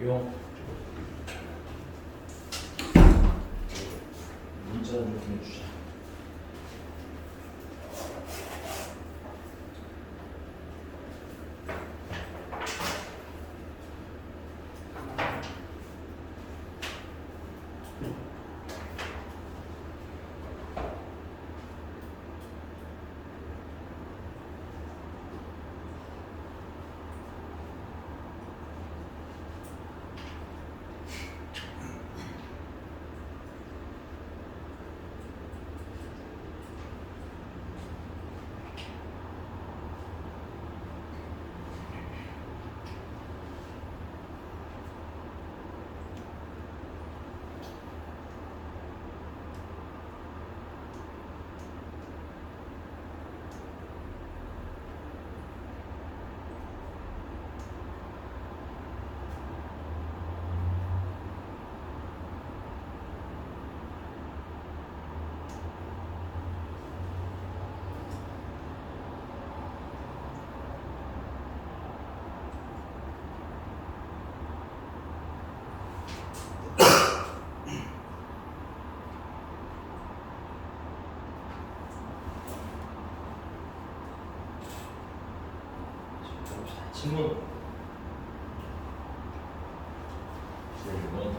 용 문자를 좀 해주자. 질문. 질문.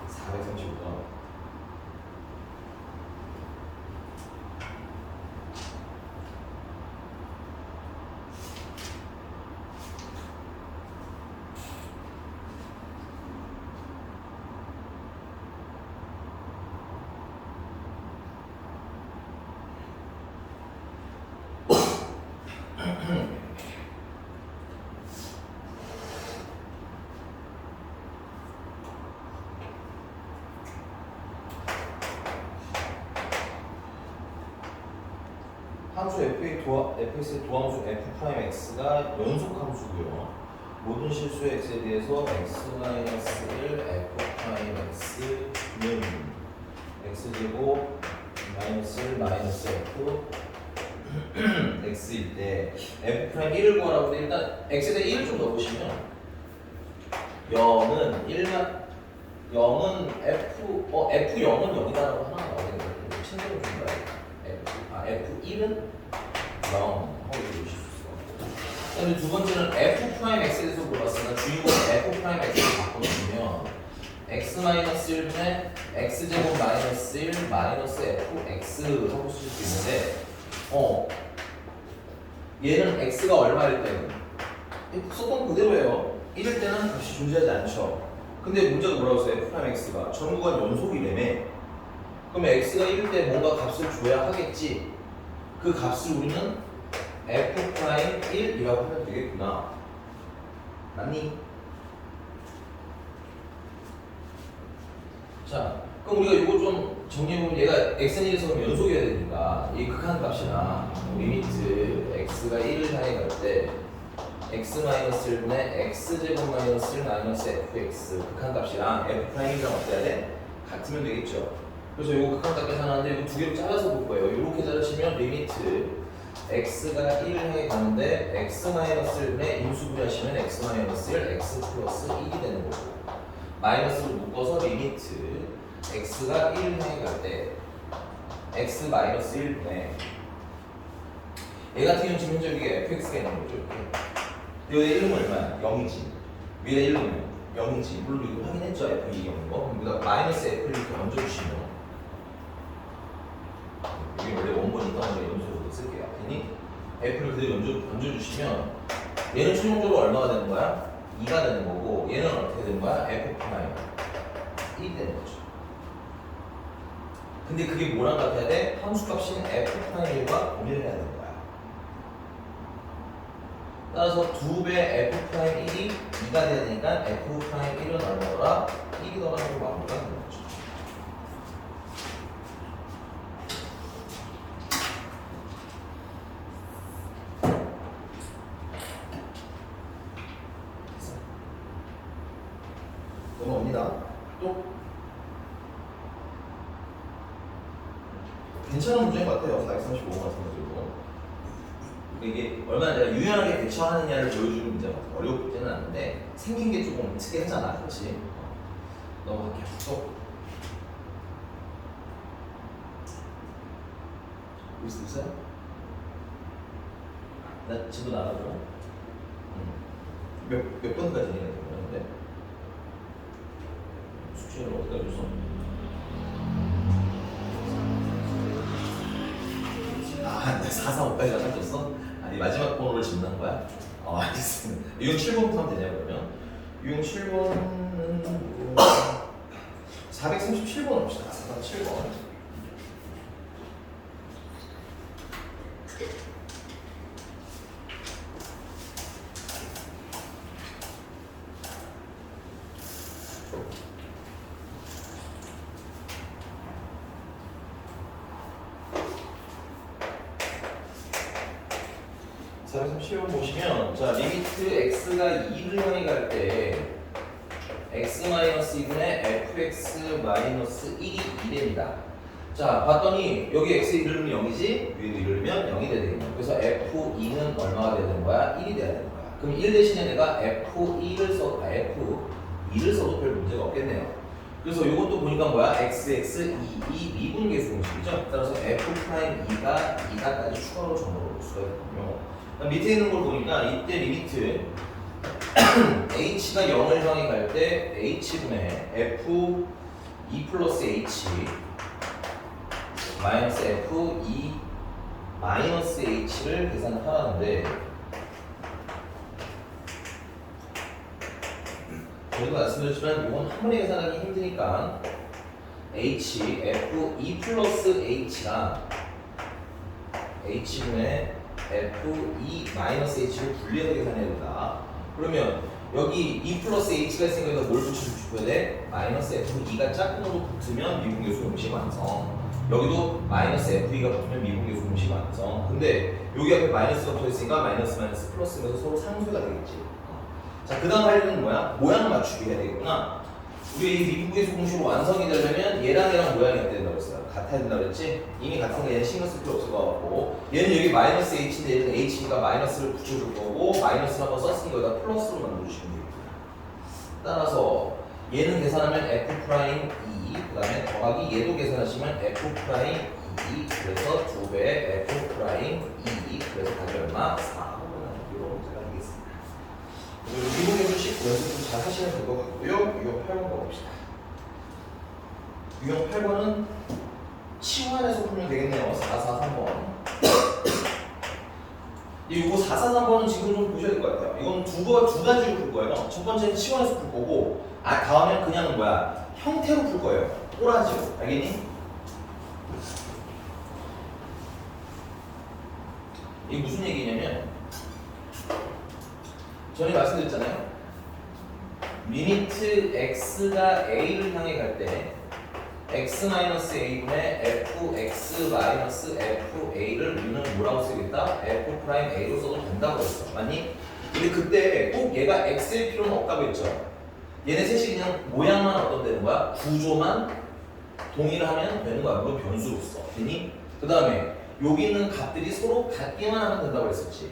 435번. 함수 fx의 도함수 f'x가 연속 함수고요. 모든 실수의 x에 대해서 x-1 f'x는 x제곱 -1 -f x일 때 f'1을 구하라고 해. 일단 x에 대해 1을 좀 넣어보시면 0은 0은 0이다라고 하나 나오겠네요. 친구를 좀 봐야겠다. F1은 0 하고 읽으실 수 있을 것 같아요. 두 번째는 F'X에 대해서 물어봤으니까 주인공 F'X를 바꿔주면 X-1분의 X제곱 -1 -fx 하고 쓸 수 있는데 얘는 X가 얼마일 때는 썼던 그대로예요. 1일 때는 값이 존재하지 않죠. 근데 문제가 뭐라고 했어요? F'X가 전부가 연속이라며. 그러면 x가 1일 때 뭔가 값을 줘야 하겠지. 그 값을 우리는 f'1이라고 하면 되겠구나. 맞니? 자, 그럼 우리가 이거 좀 정리해보면 얘가 x는 1에서 그럼 연속이어야 되니까 이 극한값이나 리미트 x가 1을 향해 갈 때 x-1분의 x제곱 -1 -fx 극한값이랑 f'1이랑 어때야 돼? 같으면 되겠죠. 그래서 이거 극한값 계산하는데 이거 두 개로 잘라서 볼 거예요. 이렇게 자르시면 리미트 x가 1을 향해 가는데 x-1분의 인수분해하시면 x-1 x 플러스 1이 되는 거고 마이너스로 묶어서 리미트 x가 1을 향해 갈 때 x-1분의 얘 같은 경우는 지금 현재 이게 fx가 있는 거죠. 이렇게. 얘 1은 얼마야? 0이지. 위에 1은 0이지. 물론 이거 확인했죠. f 2 0인 거. 그럼 우리가 마이너스 f를 이렇게 얹어주시면 이게 원래 원본이니까 먼저 연속으로 쓸게요. 괜히 f를 그대로 얹어주시면 얘는 최종적으로 얼마가 되는 거야? 2가 되는 거고 얘는 어떻게 되는 거야? f' 1이 되는 거죠. 근데 그게 뭐랑 같아야 돼? 함수값인 f'1과 공유를 해야 되는 거야. 따라서 2배 f'1이 2가 돼야 되니까 f'1은 얼마더라? 1이더라고 마무리가 되는 거죠. 넘어옵니다. 또 괜찮은 문제인 것 같아요. 435 같은 것들도. 이게 얼마나 내가 유연하게 대처하느냐를 보여주는 문제가 어렵지는 않은데 생긴 게 조금 특이하잖아, 그렇지? 넘어갈게요. 또 있어요? 나 지금 나가고 몇 번까지 해야 되는데 숙제를 어디다 줘서 나 4, 4, 5까지 나가줬어? 아니 마지막 번호를 짚는 거야? 알겠습니다. 유형 7번부터 하면 되냐 그러면? 유형 7번은 437번 합시다. 437번. 보시면 자 리미트 x가 2를 향해 갈 때 x-2분의 fx-1이 2됩니다. 자 봤더니 여기 x의 이름은 0이지 위에도 이르면 0이 돼야 되겠네. 그래서 f2는 얼마가 돼야 되는 거야? 1이 돼야 되는 거야. 그럼 1 대신에 내가 f2를 써도 별 문제가 없겠네요. 그래서 이것도 보니까 뭐야? xx 2 미분계수 공식이죠. 따라서 f'2가 2가까지 추가로 정보를 볼 수가 있거든요. 밑에 있는 걸 보니까 이때 리미트 h가 0을 향해 갈 때 h분의 f2 플러스 h 마이너스 f2 마이너스 h를 계산하라는데 저희도 말씀드렸지만 이건 한 번에 계산하기 힘드니까 h f2 플러스 h가 h분의 f2 마이너스 h를 분리해서 계산해야 된다. 그러면 여기 2 플러스 h가 있으니까 여기다 뭘 붙여줘야 돼? 마이너스 f2가 짝꿍으로 붙으면 미분계수 공식 완성. 여기도 마이너스 f2가 붙으면 미분계수 공식 완성. 근데 여기 앞에 마이너스가 붙어있으니까 마이너스 마이너스 플러스면서 서로 상수가 되겠지. 자, 그 다음 할 일은 뭐야? 모양 맞추기 해야 되겠구나. 우리 이 미분계수 공식으로 완성이 되려면 얘랑 모양이 어때야 된다고 했어요? 같아야 된다고 그랬지? 이미 같은 거 얘는 신경 쓸 필요 없을 것 같고 얘는 여기 마이너스 h인데 얘는 h니까 마이너스를 붙여줄 거고 마이너스를 한번 썼으니까 여기다 플러스로 만들어주시면 되겠구나. 따라서 얘는 계산하면 f'2 그 다음에 더하기 얘도 계산하시면 f'2 그래서 2배의 f'2 그래서 답이 얼마? 4 이런 문제가 되겠습니다. 미분계수식 연습 좀 잘 하시면 될 것 같고요. 유형 8번 가봅시다. 유형 8번은 치환해서 풀면 되겠네요. 443번. 이거 443번은 지금 좀 보셔야 될 것 같아요. 이건 두 가지로 풀 거예요. 첫 번째는 치환해서 풀 거고, 다음엔 그냥 뭐야 형태로 풀 거예요. 꼬라지로. 알겠니? 이게 무슨 얘기냐면 전에 말씀드렸잖아요. 리미트 x가 a를 향해 갈 때 x-a분의 fx-fa를 우리는 뭐라고 쓰겠다? f'a로 써도 된다고 했어. 맞니? 근데 그때 꼭 얘가 x일 필요는 없다고 했죠. 얘네 셋이 그냥 모양만 어떤 되는 거야? 구조만 동일하면 되는 거야. 물론 변수로서. 되니? 그 다음에 여기 있는 값들이 서로 같기만 하면 된다고 했었지.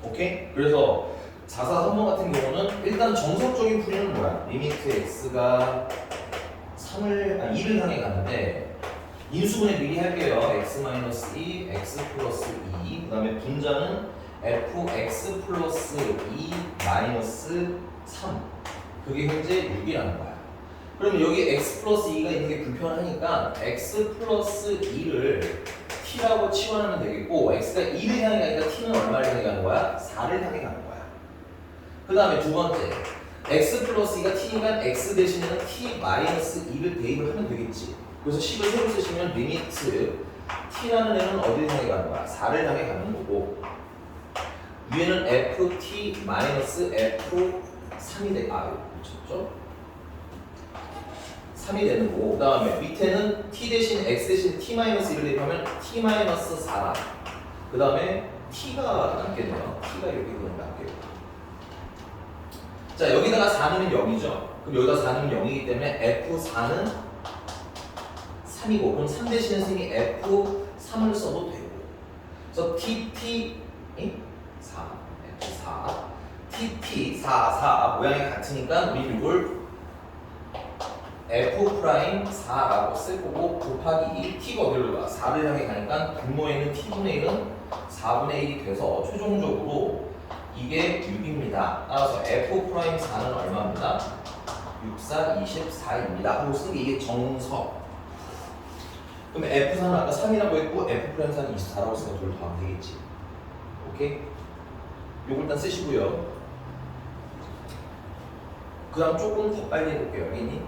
오케이? 그래서 443번 같은 경우는 일단 정석적인 풀이는 뭐야? 리미트 x가 2를 향해 가는데 인수분해 미리 할게요. x-2, x 플러스 2 그 다음에 분자는 fx 플러스 2 마이너스 3 그게 현재 6이라는 거야. 그러면 여기 x 플러스 2가 있는 게 불편하니까 x 플러스 2를 t라고 치환하면 되겠고 x가 2를 향해 가니까 t는 얼마를 향해 가는 거야? 4를 향해 가는 거야. 그 다음에 두 번째 x 플러스 2가 t니까 x 대신에는 t 마이너스 2를 대입을 하면 되겠지. 그래서 식을 새로 쓰시면 리미트 t라는 애는 어디를 향해 가는 거야? 4를 향해 가는 거고 위에는 ft 마이너스 f3이 돼. 그렇죠? 3이 되는 거고 그 다음에 밑에는 t 대신 x 대신 t 마이너스 1을 대입하면 t 마이너스 4라. 그 다음에 t가 남겠네요. t가 이렇게 그냥 남겠고. 자 여기다가 4는 0이죠. 그럼 여기다 4는 0이기 때문에 F4는 3이고 그럼 3 대신에 선생님이 F3을 써도 되고 그래서 TT 맞니? 4 F4 TP 4 4 모양이 같으니까 우리 이걸 F'4라고 쓸 거고 곱하기 T가 어디로 가? 4를 향해 가니까 분모에 있는 T분의 1은 4분의 1이 돼서 최종적으로 이게 6입니다. 따라서 F'4는 얼마입니다? 6, 4, 24입니다. 하고 쓰는 게 이게 정석. 그럼 F4는 아까 3이라고 했고 F'4는 24라고 쓰면 둘 더하면 되겠지. 오케이? 요걸 일단 쓰시고요. 그 다음 조금 더 빨리 해볼게요. 여기 있니?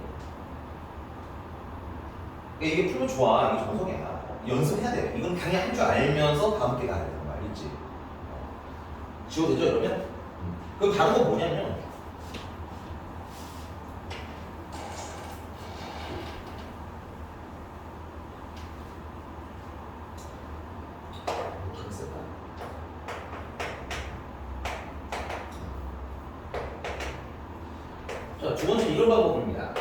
이게 풀면 좋아. 이게 정석이야. 연습해야 돼. 이건 강의 한 줄 알면서 다음 게 가야 되는 거 알겠지? 지워도 되죠, 이러면? 그럼 다른 건 뭐냐면 어떻게 쓸까? 자, 두 번째 이런 방법입니다.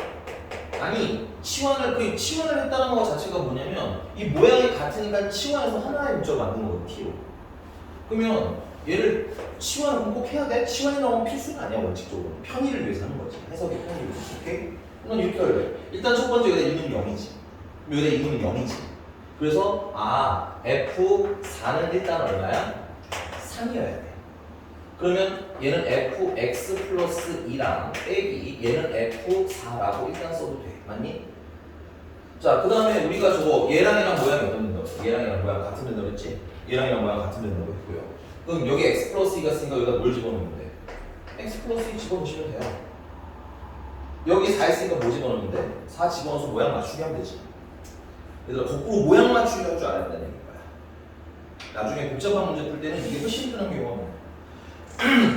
아니 치환을 했다는 것 자체가 뭐냐면 이 모양이 같으니까 치환해서 하나의 문자로 만든 거거든. T로. 그러면 얘를 치환을 꼭 해야 돼? 치환이 나오면 필수는 아니야. 원칙적으로 편의를 위해서 하는 거지. 해석의 편의를 위해서. 오케이? 넌 이렇게 할래. 일단 첫 번째 여기다 2는 0이지. 여기다 2는 0이지. 그래서 F4는 일단 얼마야? 3이어야 돼. 그러면 얘는 fx 플러스 2랑 빼기 얘는 f4라고 일단 써도 돼. 맞니? 자, 그 다음에 우리가 저거 얘랑 모양이 어떻게 얘랑 모양 같은 된다고 했지? 얘랑 모양 같은 된다고 했고요. 그럼 여기 x 플러스 2가 있으니까 여기다 뭘 집어넣으면 돼? x 플러스 2 집어넣으시면 돼요. 여기 4 있으니까 뭐 집어넣으면 돼? 4 집어넣어서 모양 맞추기 하면 되지. 얘들아 거꾸로 모양 맞추기 할 줄 알아야 된다는 얘기야. 나중에 복잡한 문제 풀 때는 이게 훨씬 흔한 경우가 많아.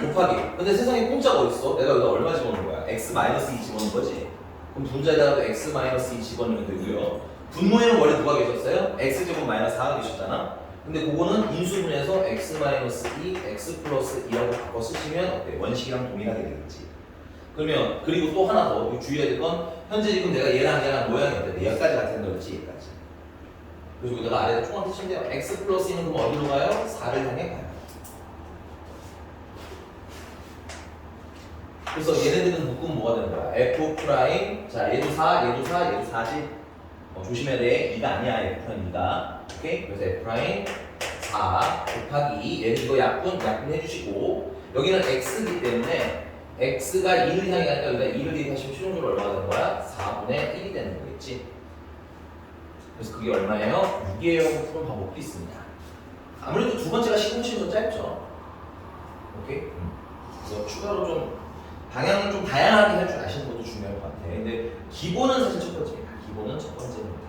곱하기. 근데 세상에 공짜가 어딨어? 내가 여기다 얼마 집어넣는 거야? x-2 집어넣는 거지? 그럼 분자에다가 x-2 집어넣으면 되고요. 분모에는 원래 누가 계셨어요? x제곱 마이너스 4가 계셨잖아? 근데 그거는 인수분해서 x-2, x 플러스 2라고 바꿔 쓰시면 어때? 원식이랑 동일하게 되겠지. 그러면 그리고 또 하나 더 주의해야 될 건 현재 지금 내가 얘랑 모양이 어때? 얘까지 같은 거였지 얘까지. 그래서 여기다가 아래에 총합 쓰시면 돼요. x 플러스 2는 그럼 어디로 가요? 4를 향해 가요. 그래서 얘네들은 묶으면 뭐가 되는 거야? F 프라임. 자, 얘도 4, 얘도 4, 얘도 4지. 조심해야 돼. 2가 아니야. F 프라임 2가. 오케이? 그래서 F 프라임 4 곱하기 얘는 이거 약분 해주시고 여기는 x이기 때문에 x가 2를 향해 가니까 여기다 2를 대입하시면 최종적으로 얼마가 되는 거야? 4분의 1이 되는 거겠지. 그래서 그게 얼마예요? 6이에요. 푸는 방법도 있습니다. 아무래도 두 번째가 시간이 더 짧죠. 오케이? 그래서 추가로 좀 방향을 좀 다양하게 할 줄 아시는 것도 중요할 것 같아. 근데 기본은 사실 첫 번째입니다. 기본은 첫 번째입니다.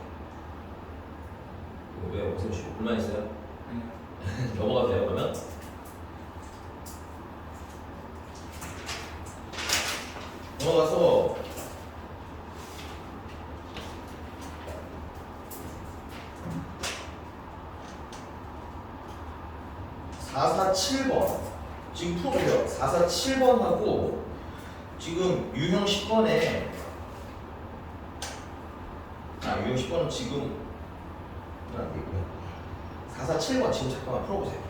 이거 왜 오세훈 씨 불만 있어요? 넘어가도 돼요 그러면? 넘어가서 447번 지금 풀어보세요. 447번하고 지금 유형 10번에 유형 10번은 지금 안 되고요. 447번 지금 잠깐만 풀어보세요.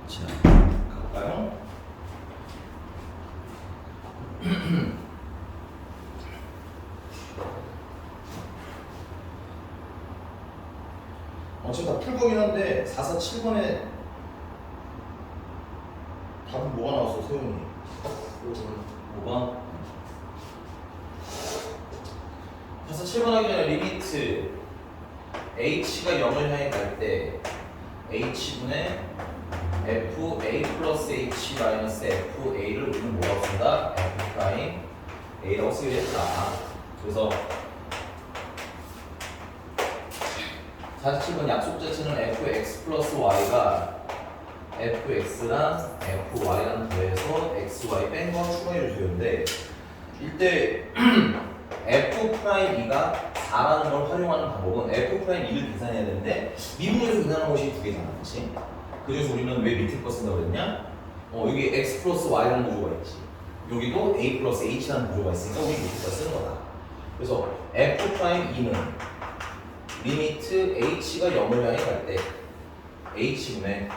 자, 갈까요? 어차피 다 풀 거긴 한데 447번에 답은 뭐가 나왔어, 세훈이? 5번? 447번 하기 전에 리미트 h가 0을 향해 갈 때 h분의 fa 플러스 h 마이너스 fa를 우리는 뭐라고 쓴다? f 프라임 a라고 쓰게 됐다. 그래서 47번 약속 자체는 fx 플러스 y가 fx랑 fy랑 더해서 xy 뺀 거 추가해 주셨는데 이때 f 프라임 2가 4라는 걸 활용하는 방법은 f 프라임 2를 계산해야 되는데 미분에서 계산하는 것이 두 개잖아, 그렇지? 그래서 우리는 왜 밑에 거 쓴다고 그랬냐? 여기 x 플러스 y라는 구조가 있지. 여기도 a 플러스 h라는 구조가 있으니까 우리 밑에 거 쓰는 거다. 그래서 f 프라임 2는 리미트 h가 0을 향해 갈 때 h분의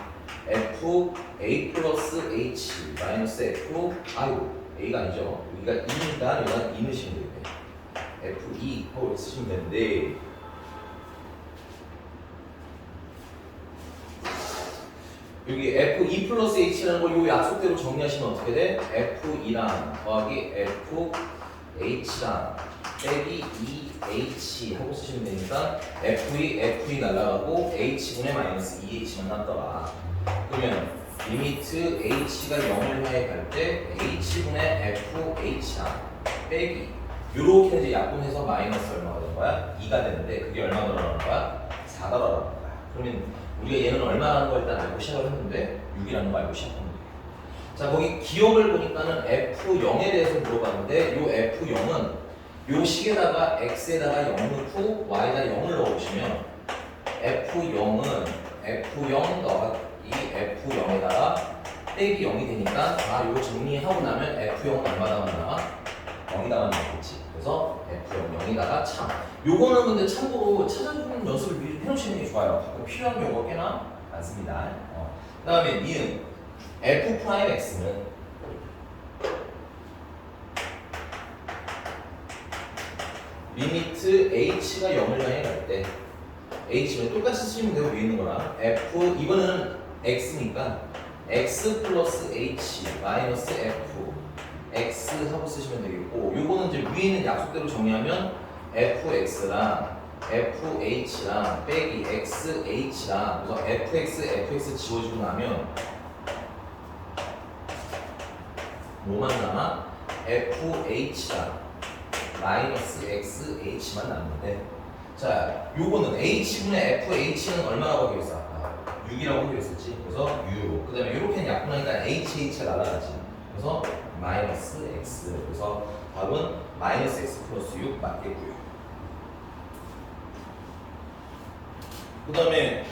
f a 플러스 h 마이너스 f a가 아니죠. 여기가 2니까 여기가 2 넣으시면 되겠네. f2 하고 이렇게 쓰시면 되는데 여기 f2 플러스 h라는 걸 요 약속대로 정리하시면 어떻게 돼? f2랑 더하기 fh랑 빼기 2h 하고 쓰시면 되니까 f2 날라가고 h분의 마이너스 2h만 남더라. 그러면 리미트 h가 0을 향해 갈 때 h분의 fh랑 빼기 요렇게 이제 약분해서 마이너스 얼마가 되는 거야? 2가 되는데 그게 얼마 들어가는 거야? 4가 들어가는 거야. 그러면 우리가 얘는 얼마라는 걸 일단 알고 시작을 했는데 6이라는 거 알고 시작하면 돼. 자, 거기 기억을 보니까는 f0에 대해서 물어봤는데 요 f0은 요 식에다가 x에다가 0 넣고 y에다 0을 넣어보시면 f0은 f0 더하기 f0에다가 빼기 0이 되니까 요거 정리하고 나면 f0 얼마다만 나와? 0이다만 나오겠지. 그래서 f0 0에다가 참. 요거는 근데 참고로 찾아주는 연습을 미리 해놓으시는 게 좋아요. 가끔 필요한 경우가 꽤나 많습니다. 그 다음에 니은 f 프라임 x는 리미트 h가 0을 향해 갈 때 h는 똑같이 쓰시면 되고 위에 있는 거랑 f 이번에는 x니까 x 플러스 h 마이너스 f x 하고 쓰시면 되겠고 요거는 이제 위에 있는 약속대로 정리하면 fx랑 fh랑 빼기 xh랑 그래서 fx 지워지고 나면 뭐만 남아? fh랑 마이너스 x h만 남는데 자 요거는 h분의 fh는 얼마라고 하기로 했어? 아까 6이라고 하기로 했었지. 그래서 6. 그 다음에 이렇게는 약분하니까 hh가 날아가지. 그래서 마이너스 x. 그래서 답은 마이너스 x 플러스 6 맞겠고요. 그 다음에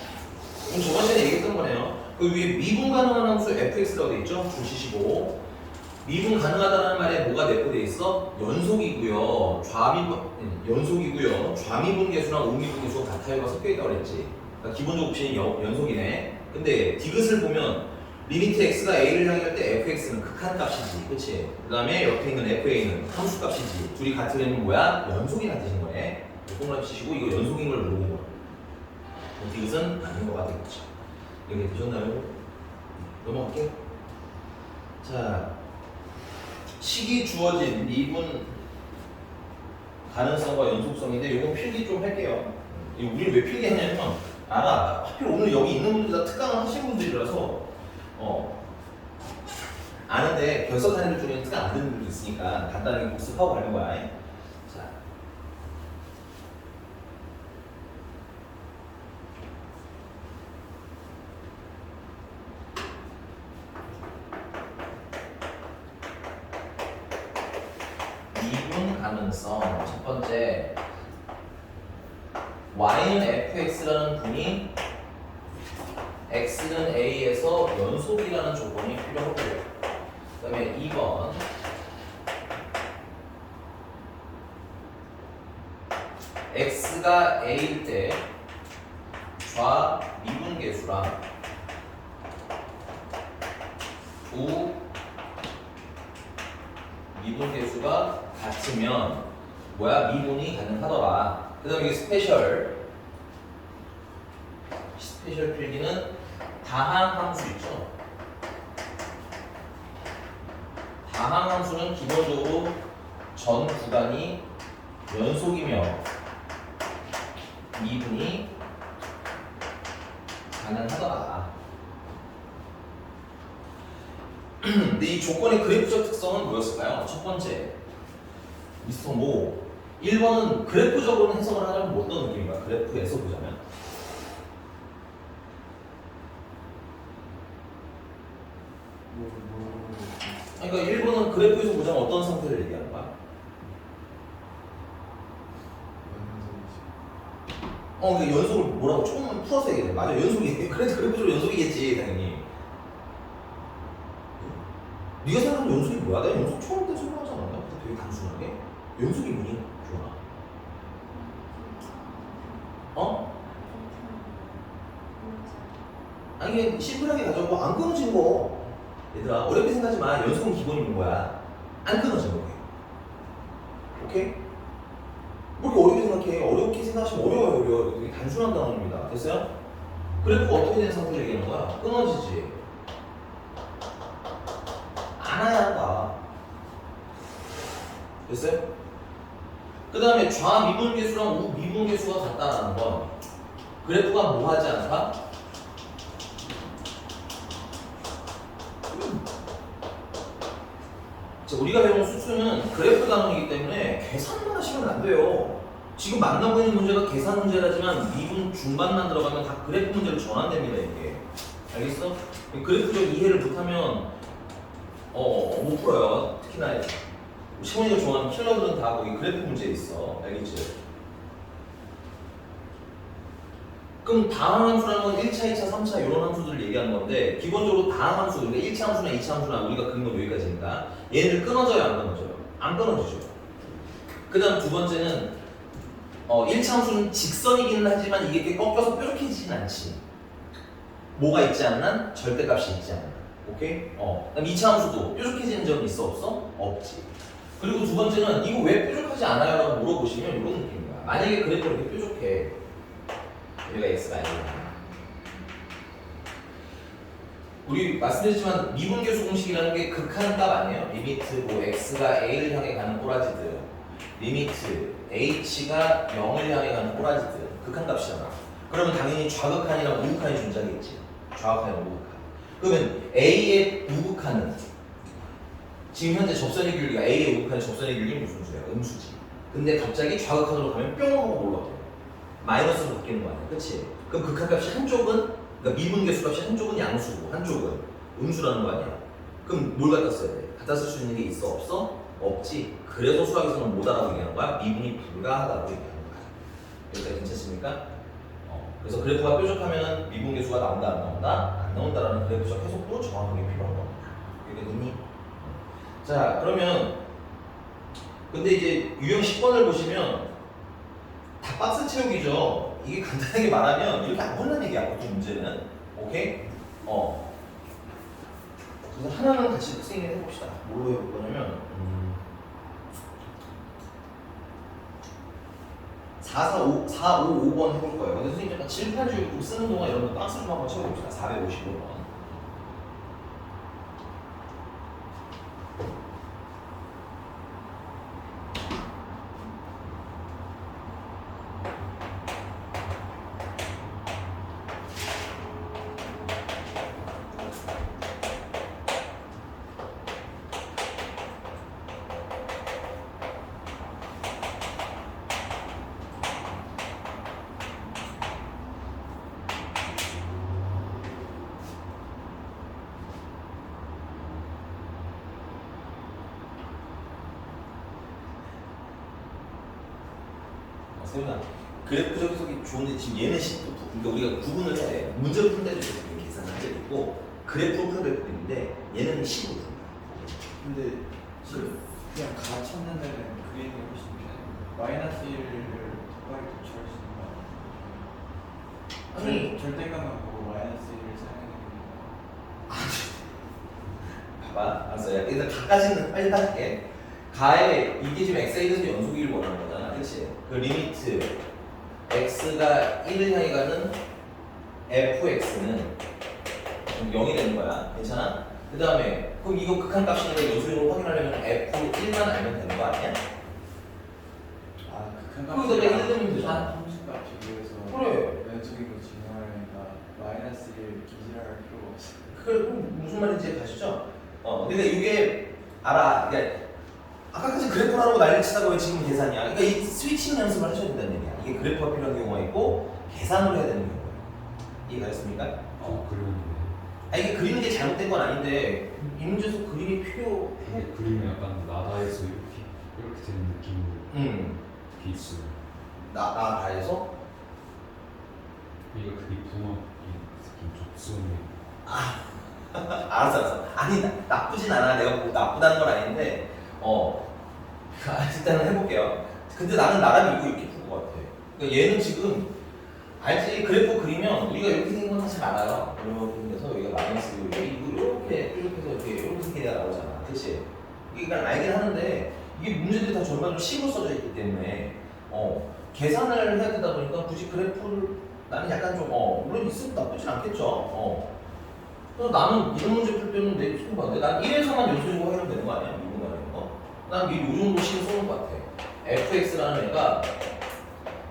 저번 시간에 얘기했던 거네요. 그 위에 미분 가능한 함수 fx라고 돼 있죠? 주시시고 미분 가능하다는 말에 뭐가 내포돼 있어? 연속이고요. 연속이고요. 좌미분 계수랑 우미분 계수가 같아요가 섞여 있다고 그랬지. 그러니까 기본적 옵션이 연속이네. 근데 디귿을 보면 리미트 x가 a를 향할 때 fx는 극한값이지, 그렇지? 그 다음에 옆에 있는 fa는 함수값이지. 둘이 같으면 뭐야? 연속이라는 뜻인 거네. 동그라미 치시고 이거 연속인 걸 모르는 거야. 디귿은 아닌 것 같겠죠. 이렇게 되셨나요? 넘어갈게요. 자, 식이 주어진 미분 가능성과 연속성인데 이건 필기 좀 할게요. 우리는 왜 필기 하냐면 하필 오늘 여기 있는 분들 다 특강을 하신 분들이라서 아는데 결석하는 분 중에는 특강 안 듣는 분도 있으니까 간단하게 복습하고 가는 거야. 자, 미분 가능성 첫 번째 y는 fx라는 분이 x는 a에서 연속이라는 조건이 필요하고요. 그 다음에 2번 x가 a일 때 좌미분계수랑 우미분계수가 같으면 뭐야? 미분이 가능하더라. 그 다음에 이게 스페셜 필기는 다항함수 있죠. 다항함수는 기본적으로 전 구간이 연속이며 미분이 가능하더라. 근데 이 조건의 그래프적 특성은 뭐였을까요? 첫 번째, 미스터 모 1번은 그래프적으로 해석을 하자면 어떤 느낌인가? 그래프에서 보자면 그러니까 1번은 그래프에서 보자면 어떤 상태를 얘기하는 거야? 그러니까 연속을 뭐라고 조금만 풀어서 얘기해. 맞아, 연속이. 그래서 그래프적으로 연속이겠지, 당연히. 네가 생각하는 연속이 뭐야? 내가 연속 처음 때 설명하지 않았나? 되게 단순하게. 연속이 뭐니? 주원아. 아니, 심플하게 가져고 안 끊어진 거. 얘들아, 어렵게 생각하지 마. 연속은 기본이 있는 거야. 안 끊어진 거. 오케이? 뭐 이렇게 어렵게 생각해? 어렵게 생각하시면 어려워요. 되게 단순한 단어입니다. 됐어요? 그래프가 어떻게 된 상태를 얘기하는 거야? 끊어지지. 안아야 한다. 됐어요? 그 다음에 좌미분계수랑 우미분계수가 같다라는 건 그래프가 뭐하지 않다? 우리가 배운 수수는 그래프 단원이기 때문에 계산만 하시면 안 돼요. 지금 만나고 있는 문제가 계산 문제라지만 미분 중반만 들어가면 다 그래프 문제로 전환됩니다. 이게 알겠어? 그래프적 이해를 못하면 못 풀어요. 특히나 시원이가 좋아하는 킬러들은 다 거기 그래프 문제에 있어. 알겠지? 그럼 다항함수라는 건 1차, 2차, 3차 이런 함수들을 얘기하는 건데 기본적으로 다항함수, 그러니까 1차 함수나 2차 함수나 우리가 그린 건 여기까지니까 얘네들 끊어져요, 안 끊어져요? 안 끊어지죠. 그 다음 두 번째는 1차 함수는 직선이기는 하지만 이게 이렇게 꺾여서 뾰족해지진 않지. 뭐가 있지 않는? 절대값이 있지 않는. 오케이? 그럼 2차 함수도 뾰족해지는 점이 있어, 없어? 없지. 그리고 두 번째는 이거 왜 뾰족하지 않아요? 라고 물어보시면 이런 느낌이야. 만약에 그래프가 이렇게 뾰족해. 여기가 x가 아니야. 우리 말씀드렸지만 미분계수 공식이라는 게 극한값 아니에요? 리미트 뭐 x가 a를 향해 가는 꼬라지들, 리미트 h가 0을 향해 가는 꼬라지들, 극한값이잖아. 그러면 당연히 좌극한이랑 우극한이 존재하겠지. 좌극한이랑 우극한. 그러면 a의 우극한은 지금 현재 접선의 길이가 a의 우극한의 접선의 길이는 무슨 수야? 음수지. 근데 갑자기 좌극한으로 가면 뿅 하고 올라가요. 마이너스로 바뀌는 거 아니야, 그치? 그럼 극한값이 한쪽은, 그러니까 미분계수 값이 한쪽은 양수고 한쪽은 음수라는 거 아니야? 그럼 뭘 갖다 써야 돼? 갖다 쓸 수 있는 게 있어? 없어? 없지. 그래서 수학에서는 뭐다라고 얘기하는 거야? 미분이 불가하다고 얘기하는 거야. 여기까지 괜찮습니까? 그래서 그래프가 뾰족하면 미분계수가 나온다 안 나온다? 안 나온다라는 그래프적 해석도 정확하게 필요한 겁니다. 알겠니? 자, 그러면 근데 이제 유형 10번을 보시면 다 박스 채우기죠. 이게 간단하게 말하면 이렇게 안 혼난 얘기야, 보통 문제는. 오케이? 그래서 하나는 같이 생각해 해봅시다. 뭘로 해볼 거냐면 4, 5, 5번 해볼 거예요. 근데 선생님 약간 칠판 좀 쓰는 동안 여러분 박스 좀 한번 채워봅시다. 455번. 세훈아, 그래프적 해석이 좋은데 지금 얘는 그러니까 우리가 구분을 해야 돼. 문제를 푼 데도 있고 계산을 할 때도 있고 그래프를 푸는 데도 있는데 얘는 식으로 푼다. 근데 지금 그냥 가 찾는 데는 그림이 훨씬 편해요. 마이너스 1을 곱하기 도출할 수 있는 거 아니에요? 아니 절대값만 보고 마이너스 1을 사용하는 거. 봐봐, 알았어. 야, 일단 가까지는 빨리 따질게. 가에 이게 지금 x에 대해서 연속이길 원하는 거잖아, 그렇지? 그 리미트 x가 1을 향해 가는 fx는 0이 되는 거야, 괜찮아? 그 다음에 그럼 이거 극한값이니까 연속으로 확인하려면 f1만 알면 되는 거 아니야? 아, 거기서 내가 1 넣으면 되잖아. 함수값이 그래서 그래. 연속인 거 증명하려니까 마이너스 1 기질할 필요가 없어. 그럼 무슨 말인지 가시죠? 그러니까 이게 알아. 그러니까 아까까지 그래프라고 난리 치다가 왜 지금 계산이야? 그러니까 이 스위칭 연습을 하셔야 된다는 얘기야. 이게 그래프가 필요한 경우가 있고 계산을 해야 되는 경우가 있고. 이해가 됐습니까? 그리는데 이게 그리는 게 잘못된 건 아닌데 이 문제에서 그림이 필요해. 그림이 약간 나다에서 이렇게 되는 느낌으로 돼 있어요. 나다에서 이거 그게 붕어 느낌 접수네. 알았어. 아니 나쁘진 않아. 내가 뭐 나쁘다는 건 아닌데 일단은 해볼게요. 근데 나는 나름 이거 이렇게 풀 것 같아. 그러니까 얘는 지금 알지? 그래프 그리면 우리가 이렇게 생긴 건 사실 알아요. 이렇게 해서 여기가 마이너스 이렇게 해서 이렇게 생기가 나오잖아. 그치? 이게 알긴 하는데 이게 문제들이 다 전반적으로 식으로 써져 있기 때문에 계산을 해야 되다 보니까 굳이 그래프를 나는 약간 좀 물론 있으면 나쁘진 않겠죠. 그래서 나는 이런 문제 풀 때는 내 손 봤는데 난 1에서만 연속으로 하면 되는 거 아니야? 미분 가는 거? 난 이 정도 식을 써는 것 같아. fx라는 애가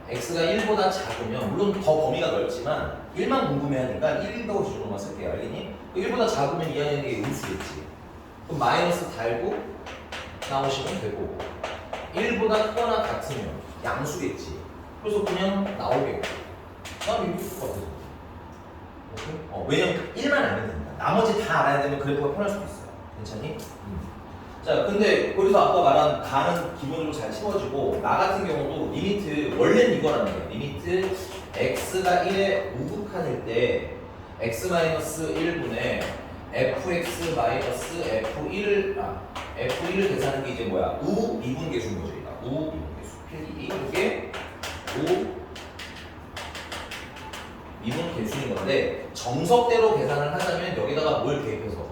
x가 1보다 작으면 물론 더 범위가 넓지만 1만 궁금해하니까 1도 기준으로만 쓸게요. 알겠니? 1보다 작으면 이 안에 게 음수겠지. 그럼 마이너스 달고 나오시면 되고 1보다 크거나 같으면 양수겠지. 그래서 그냥 나오겠고 난 이렇게 쓸 것 같아서. 오케이? 왜냐면 1만 알면 된다. 나머지 다 알아야 되면 그래프가 편할 수도 있어요. 괜찮니? 자, 근데 거기서 아까 말한 가는 기본적으로 잘 채워지고 나 같은 경우도 리미트 원래는 이거라는 거예요. 리미트 x가 1에 우극한일 때 x-1분의 fx f1을 f1을 계산하는 게 이제 뭐야? 우 미분계수인 거죠. 우 미분계수. 필기 이게 우 미분계수인 건데 정석대로 계산을 하자면 여기다가 뭘 대입해서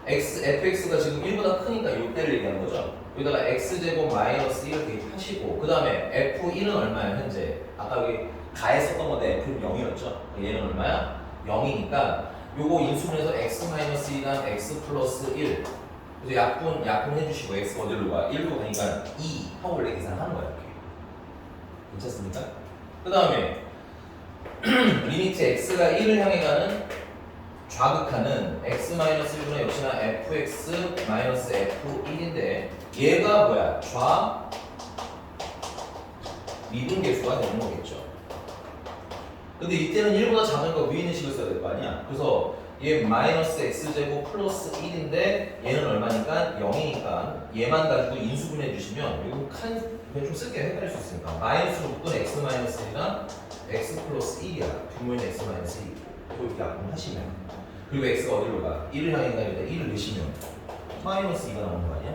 fx가 지금 1보다 크니까 이때를 얘기하는 거죠. 여기다가 x제곱 마이너스 1을 대입하시고 그 다음에 f1은 얼마야 현재? 아까 여기 가했었던 건데 f는 0이었죠. 얘는 얼마야? 0이니까 요거 인수분해서 x-2랑 x 플러스 1 그래서 약분 해주시고 x 어디로 가? 1로 가니까 2 하고 원래 계산하는 거야 이렇게. 괜찮습니까? 그 다음에 리미트 x가 1을 향해 가는 좌극하는 x-1분의 역시나 fx-f1인데 얘가 뭐야? 미분계수가 되는 거겠죠. 근데 이때는 1보다 작은 거 위에 있는 식을 써야 될 거 아니야. 그래서 얘 마이너스 x제곱 플러스 1인데 얘는 얼마니까? 0이니까 얘만 가지고 인수분해 주시면 이거 그냥 좀 쓸게요. 헷갈릴 수 있으니까 마이너스 묶은 x 마이너스 1이랑 x 플러스 1이야. 분모인 x 마이너스 1 이거 이렇게 약분하시면 그리고 x가 어디로 가? 1을 향해 가니까 1을 넣으시면 마이너스 2가 나오는 거 아니야?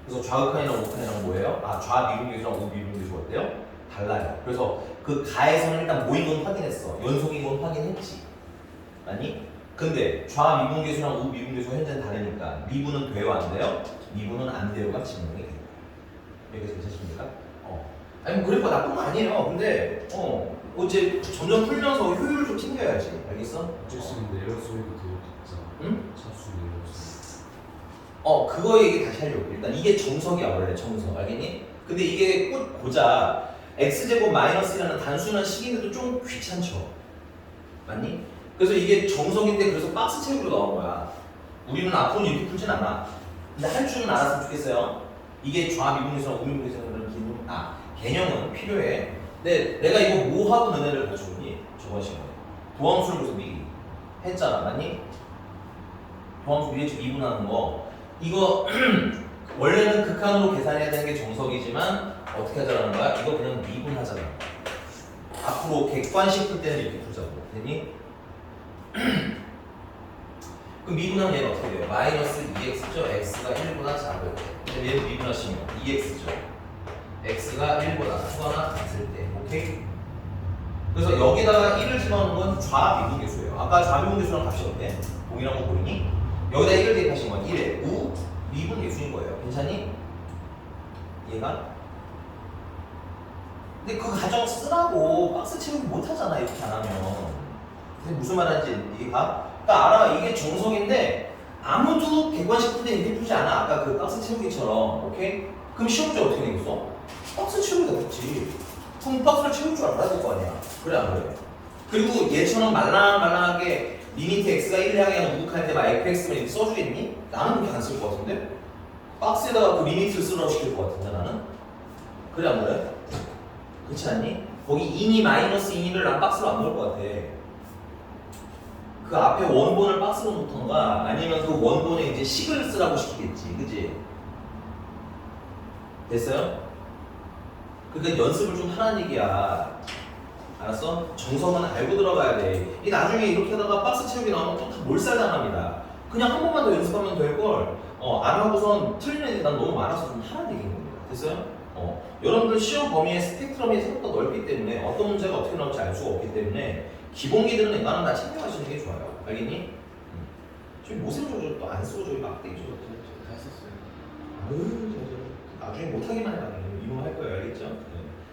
그래서 좌극한이랑 우극한이랑 뭐예요? 아 좌미분계수랑 우미분계수 어때요? 달라요. 그래서 그 가에서는 일단 모인 건 확인했어. 연속인 건 확인했지. 아니? 근데 좌미분계수랑 우미분계수가 현재는 다르니까 미분은 돼요 안 돼요? 미분은 안 돼요가 질문이 돼요. 여기서 괜찮습니까? 아니 뭐 그래도 나쁜 거 아니에요. 근데 이제 점점 풀면서 효율을 좀 챙겨야지. 알겠어? 어쩔 수 없는데 에러 소리도 되게 각자. 응? 차수 에러 소리. 그거 얘기 다시 하려고. 일단 이게 정석이야 원래 정석. 알겠니? 근데 이게 고작 x제곱 마이너스라는 단순한 식인데도 좀 귀찮죠. 맞니? 그래서 이게 정석인데 그래서 박스 책으로 나온 거야. 우리는 앞으로는 이렇게 풀진 않아. 근데 할 줄은 알았으면 좋겠어요. 이게 좌미분계수랑 우미분계수라는 개념은 필요해. 근데 내가 이거 뭐하고 너네를 가져오니? 저번 시간에 도함수를 그래서 미리 했잖아. 맞니? 도함수 위에 지금 2분하는 거 이거 원래는 극한으로 계산해야 되는 게 정석이지만 어떻게 하자는 거야? 이거 그냥 미분하잖아. 앞으로 객관식 풀 때는 이렇게 풀자고. 됐니? 그럼 미분하면 얘는 어떻게 돼요? 마이너스 2x죠? x가 1보다 작을 때. 근데 얘는 미분하시면 2x죠? x가 1보다 크거나 같을 때. 오케이? 그래서 여기다가 1을 집어넣는 건 좌미분계수예요. 아까 좌미분계수랑 값이 어때? 동일한 거 보이니? 여기다 1을 대입하신 건 1에 미분계수인 거예요. 괜찮니? 얘가? 근데 그 가정 쓰라고 박스 채우기 못 하잖아 이렇게 안 하면. 근데 무슨 말하는지 이해가? 그러니까 알아. 이게 정석인데 아무도 객관식 풀 때 이렇게 풀지 않아. 아까 그 박스 채우기처럼. 오케이? 그럼 시험 문제 어떻게 되겠어? 박스 채우기가 됐지. 그럼 박스를 채울 줄 알아야 될 거 아니야. 그래 안 그래? 그리고 얘처럼 말랑말랑하게 리미트 x가 1을 향해 우극할 때 막 fx만 이렇게 써주겠니? 나는 그렇게 안 쓸 것 같은데? 박스에다가 그 리미트를 쓰라고 시킬 것 같은데 나는? 그래 안 그래? 그렇지 않니? 거기 인이 마이너스 인을 난 박스로 안 넣을 것 같아. 그 앞에 원본을 박스로 놓던가 아니면 그 원본에 이제 식을 쓰라고 시키겠지. 그지? 됐어요? 그러니까 연습을 좀 하라는 얘기야. 알았어? 정석은 알고 들어가야 돼. 이 나중에 이렇게 하다가 박스 채우기 나오면 또 다 몰살당합니다. 그냥 한 번만 더 연습하면 될걸. 안 하고선 틀린 애들이 난 너무 많아서 좀 하라는 얘기인 겁니다. 됐어요? 여러분들 시험 범위의 스펙트럼이 생각보다 넓기 때문에 어떤 문제가 어떻게 나올지 알 수가 없기 때문에 기본기들은 웬만하면 다 챙겨가시는 게 좋아요. 알겠니? 저기 모습 조절 또 안 쓰고 저기 막대기 조절 다 썼어요. 나중에 못하기만 해봐. 이거 할 거예요. 알겠죠?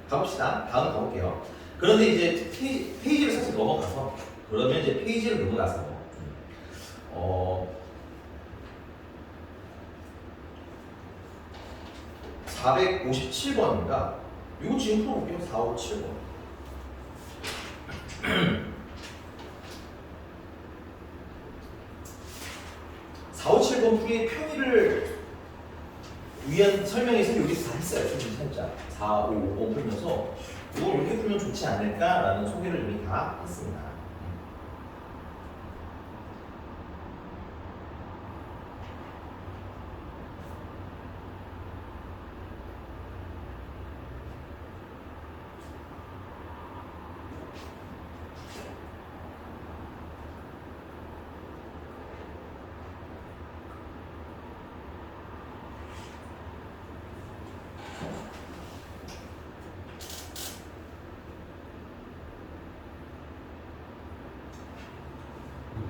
가봅시다. 다음 가볼게요. 그런데 이제 페이지를 살짝 넘어가서 그러면 이제 페이지를 넘어가서 457번입니다. 이거 지금 풀어볼게요. 457번. 457번 풀이의 편의를 위한 설명에서 여기서 다 했어요. 좀 살짝 4, 5, 5번 풀면서 이걸 이렇게 풀면 좋지 않을까라는 소개를 이미 다 했습니다.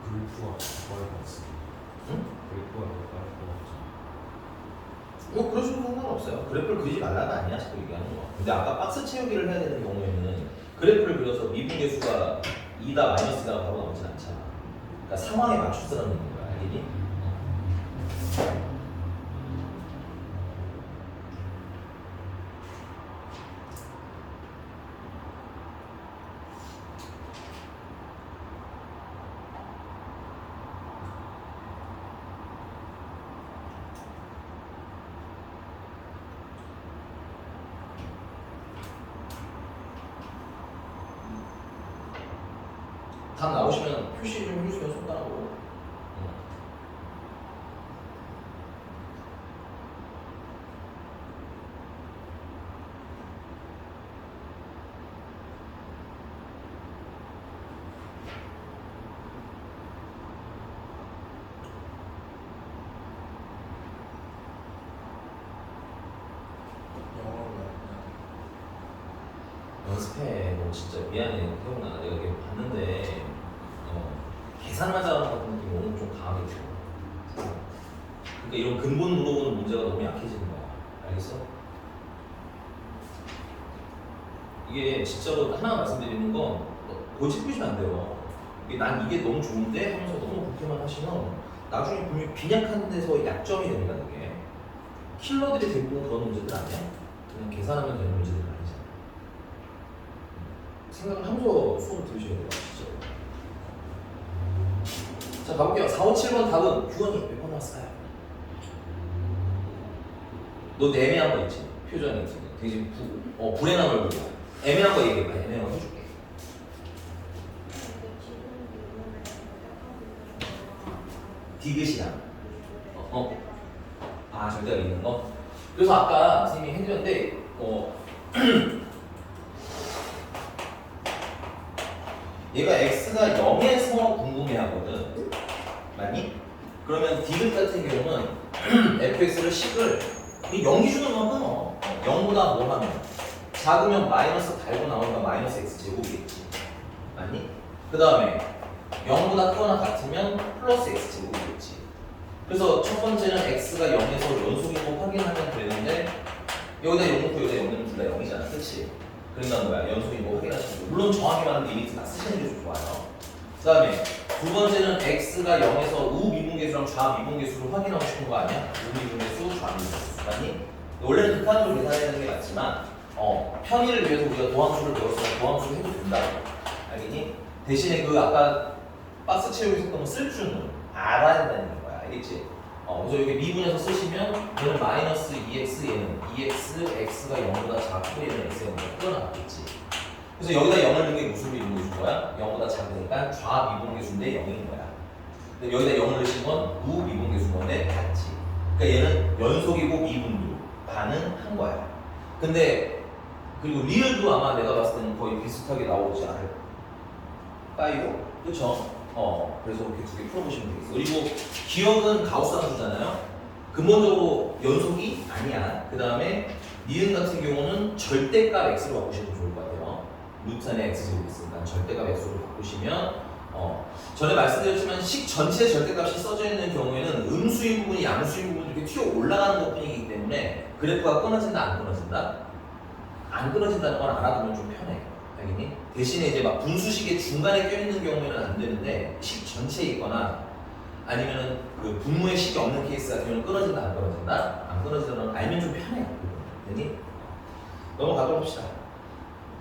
그래프가 빠를 것 같습니다. 응? 그래프가 더 빠를 것 같죠. 뭐 그러셔도 상관없어요. 그래프를 그리지 말라가 아니야 자꾸 얘기하는 거. 근데 아까 박스 채우기를 해야 되는 경우에는 그래프를 그려서 미분계수가 2다 마이너스가 바로 나오진 않잖아. 그러니까 상황에 맞춰 쓰라는 거야. 알겠니? 답 나오시면 표시 좀 해주시면 손가락으로. 영어가 연습해. 너 진짜 미안해. 태훈아. 내가 이렇게 봤는데 계산만 잘하는 것 같은 느낌이 오늘 좀 강하게 들어. 그러니까 이런 근본 물어보는 문제가 너무 약해지는 거야. 알겠어? 이게 진짜로 하나 말씀드리는 건 고집 부리시면 안 돼요. 난 이게 너무 좋은데 하면서 너무 그렇게만 하시면 나중에 분명히 빈약한 데서 약점이 됩니다. 이게 킬러들이 대부분 그런 문제들 아니야? 그냥 계산하면 되는 문제들 아니잖아. 생각을 하면서 수업을 들으셔야 돼요. 진짜. 자, 가볼게요. 4, 5, 7번 답은 규원이 몇 번 나왔어요? 너 애매한 거 있지? 표정이 지금 되게 불행한 걸 보고 애매한 거 얘기해봐. 애매한 거 해줄게. 디귿이랑 절대가 있는 거? 그래서 아까 선생님이 해드렸는데 얘가 x가 0에서 궁금해하거든. 맞니? 그러면 디귿 같은 경우는 fx를 10을 0 기준으로만 끊어. 0보다 뭐 하면 작으면 마이너스 달고 나오니까 마이너스 x 제곱이겠지. 맞니? 그 다음에 0보다 크거나 같으면 플러스 x 제곱이겠지. 그래서 첫 번째는 x가 0에서 연속인 거 확인하면 되는데 여기다 0 넣고 여기다 0 넣으면 둘 다 0이잖아. 그치? 그러니까 뭐야? 연속인 거 확인하시고 물론 정확히 말하면 리미트 다 쓰시는 게 좀 좋아요. 그 다음에 두 번째는 x가 0에서 우미분계수랑 좌미분계수를 확인하고 싶은 거 아니야? 우미분계수, 좌미분계수. 맞니? 원래는 극한으로 계산해야 되는 게 맞지만 편의를 위해서 우리가 도함수를 배웠으면 도함수를 해도 된다. 알겠니? 대신에 그 아까 박스 채우기 속도는 쓸 줄은 알아야 된다는 거야. 알겠지? 그래서 여기 미분에서 쓰시면 얘는 마이너스 2x 얘는 2x x가 0보다 작고 얘는 x가 0보다 크거나 같겠지. 그래서 여기다 0을 넣은 게 무슨 미분계수인 거야? 0보다 작으니까 좌미분계수인데 0인 거야. 근데 여기다 0을 넣으신 건 우미분계수인 건데 같지. 그러니까 얘는 연속이고 미분도 가능한 거야. 근데 그리고 리을도 아마 내가 봤을 때는 거의 비슷하게 나오지 않을까요? 그쵸? 그래서 이렇게 두 개 풀어보시면 되겠어. 그리고 기억은 가우스 함수잖아요. 근본적으로 연속이 아니야. 그 다음에 니은 같은 경우는 절대값 x로 바꾸시면 좋을 것 같아요. 루트 안에 x제곱 있으니까 절대값 x로 바꾸시면 전에 말씀드렸지만 식 전체 절대값이 써져 있는 경우에는 음수인 부분이 양수인 부분이 이렇게 튀어 올라가는 것 뿐이기 때문에 그래프가 끊어진다 안 끊어진다? 안 끊어진다는 건 알아두면 좀 편해. 알겠니? 대신에 이제 막 분수식의 중간에 껴있는 경우에는 안 되는데 식 전체에 있거나 아니면은 그 분모의 식이 없는 케이스 같은 경우는 끊어진다 안 끊어진다? 안 끊어진다는 걸 알면 좀 편해요. 되니? 넘어가도록 합시다.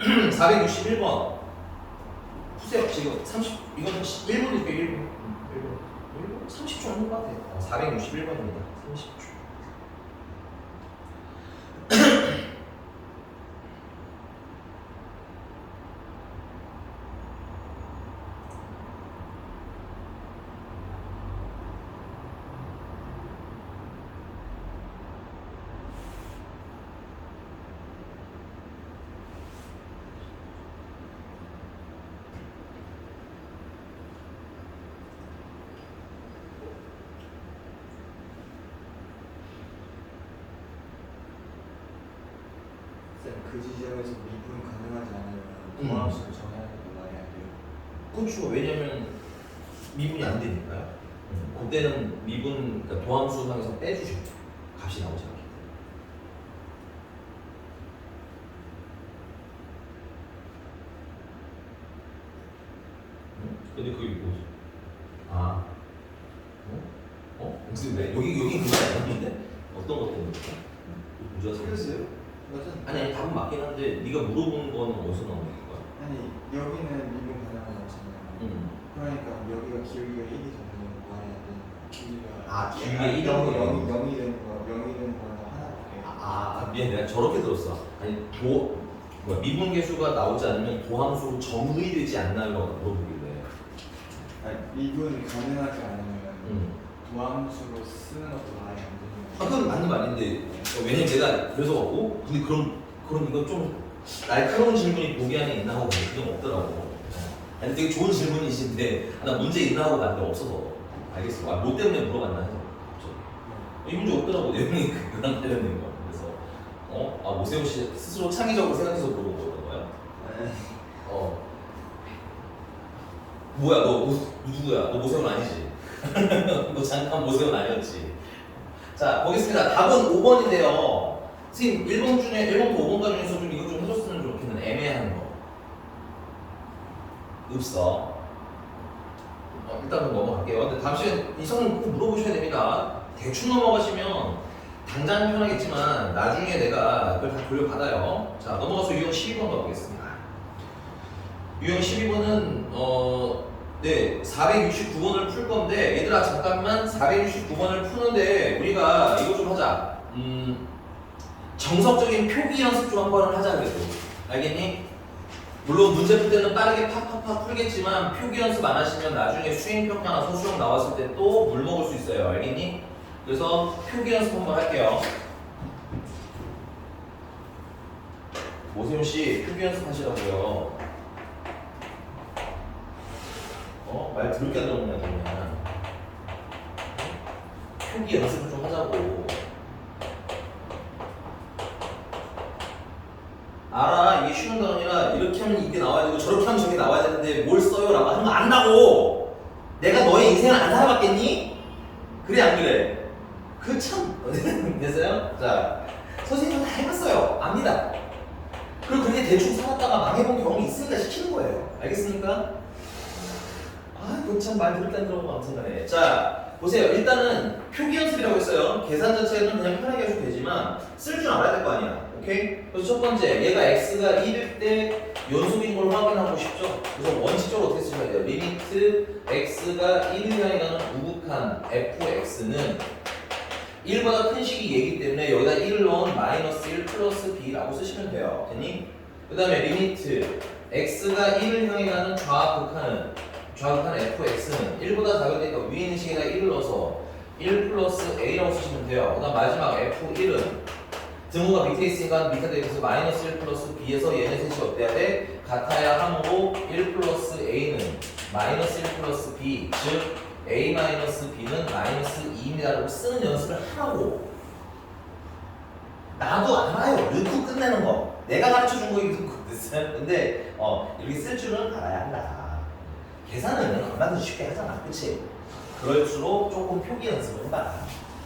461번 푸세요. 지금 1분 드릴게요. 1분 30초 하는 것 같아요. 461번입니다. 30초. 그 지점에서 미분 가능하지 않으면 도함수를 정해야 되는 말이 안 돼요. 그렇죠. 왜냐면 미분이 안 되니까요. 그때는 미분 그러니까 도함수상에서 빼주셔. 값이 나오지 않게. 근데 그게 뭐지? 무슨 왜? 여기 그거 아닌데? 어떤 것 때문에? 무자서. 그랬어요? 맞아. 아니 답은 맞긴 한데 네가 물어본 거는 어디서 나오는 거야? 아니 여기는 미분 가능하지 않잖아요. 그러니까 여기가 기울기가 1이 되는 말이 안 되니까 기울기가 기울기가 1이 0이 되는 거랑 하나밖에. 미안 내가 저렇게 들었어. 아니 미분계수가 나오지 않으면 도함수로 정의되지 않나요? 물어보길래 아니, 미분 가능하지 않으면 도함수로 쓰는 것도 아예 안 되는 아, 그건 맞는 말인데 왜냐면 내가 그래서 근데 그럼 이거 좀 날카로운 질문이 보기 안에 있나 하고 봤는데 그게 없더라고. 아니 되게 좋은 질문이신데 나 문제 있나 하고 봤는데 없어서 알겠어. 뭐 때문에 물어봤나 해서 이 문제 없더라고. 내용이 그랑 관련된 거. 그래서 모세훈 씨 스스로 창의적으로 생각해서 물어본 거였던 거야? 뭐야 너 누구야? 너 모세훈 아니지? 너 잠깐 모세훈 아니었지? 자 보겠습니다. 답은 5번인데요. 선생님 1번부터 5번까지 중에서 좀 이거 좀 해줬으면 좋겠는 애매한 거 없어. 일단 좀 넘어갈게요. 근데 다음 시간에 이성은 꼭 물어보셔야 됩니다. 대충 넘어가시면 당장 편하겠지만 나중에 내가 그걸 다 돌려받아요. 자 넘어가서 유형 12번 가보겠습니다. 유형 12번은 네 469번을 풀 건데 얘들아 잠깐만 469번을 푸는데 우리가 이거 좀 하자. 정석적인 표기 연습 좀 한번 하자 그래도 알겠니? 물론 문제 풀 때는 빠르게 팍팍팍 풀겠지만 표기 연습 안 하시면 나중에 수행평가나 소수형 나왔을 때 또 물 먹을 수 있어요. 알겠니? 그래서 표기 연습 한번 할게요. 모세훈 씨 표기 연습 하시라고요. 말 들을게 안 들었냐 그러면 표기 연습을 좀 하자고. 알아 이게 쉬운 단어니라 이렇게 하면 이게 나와야 되고 저렇게 하면 저게 나와야 되는데 뭘 써요? 라고 하면 안다고. 내가 너의 인생을 안 살아봤겠니? 그래 안 그래? 그 참 됐어요? 자 선생님은 다 해봤어요. 압니다. 그리고 그렇게 대충 살았다가 망해본 경험이 있으니까 시키는 거예요. 알겠습니까? 이거 참 말 들을 땐 들어보고 아무튼 간에 자 보세요. 일단은 표기 연습이라고 했어요. 계산 자체는 그냥 편하게 하셔도 되지만 쓸 줄 알아야 될 거 아니야. 오케이? 그래서 첫 번째 얘가 x가 1일 때 연속인 걸 확인하고 싶죠? 그래서 원칙적으로 어떻게 쓰셔야 돼요? 리미트 x가 1을 향해 가는 우극한 fx는 1보다 큰 식이 얘기 때문에 여기다 1을 넣은 마이너스 1 플러스 b라고 쓰시면 돼요. 됐니? 그 다음에 리미트 x가 1을 향해 가는 좌극한 fx는 1보다 작을 때니까 위에 있는 식에다 1을 넣어서 1 플러스 a라고 쓰시면 돼요. 그 다음 마지막 f1은 등호가 밑에 있으니까 밑에 대해서 마이너스 1 플러스 b에서 얘네 셋이 어때야 돼? 같아야 함으로 1 플러스 a는 마이너스 1 플러스 b 즉 a 마이너스 b는 마이너스 2입니다라고 쓰는 연습을 하라고. 나도 알아요. 넣고 끝내는 거. 내가 가르쳐준 거이기도 했어요. 근데 이렇게 쓸 줄은 알아야 한다. 계산은 얼마든지 쉽게 하잖아. 그치? 그럴수록 조금 표기 연습을 해봐.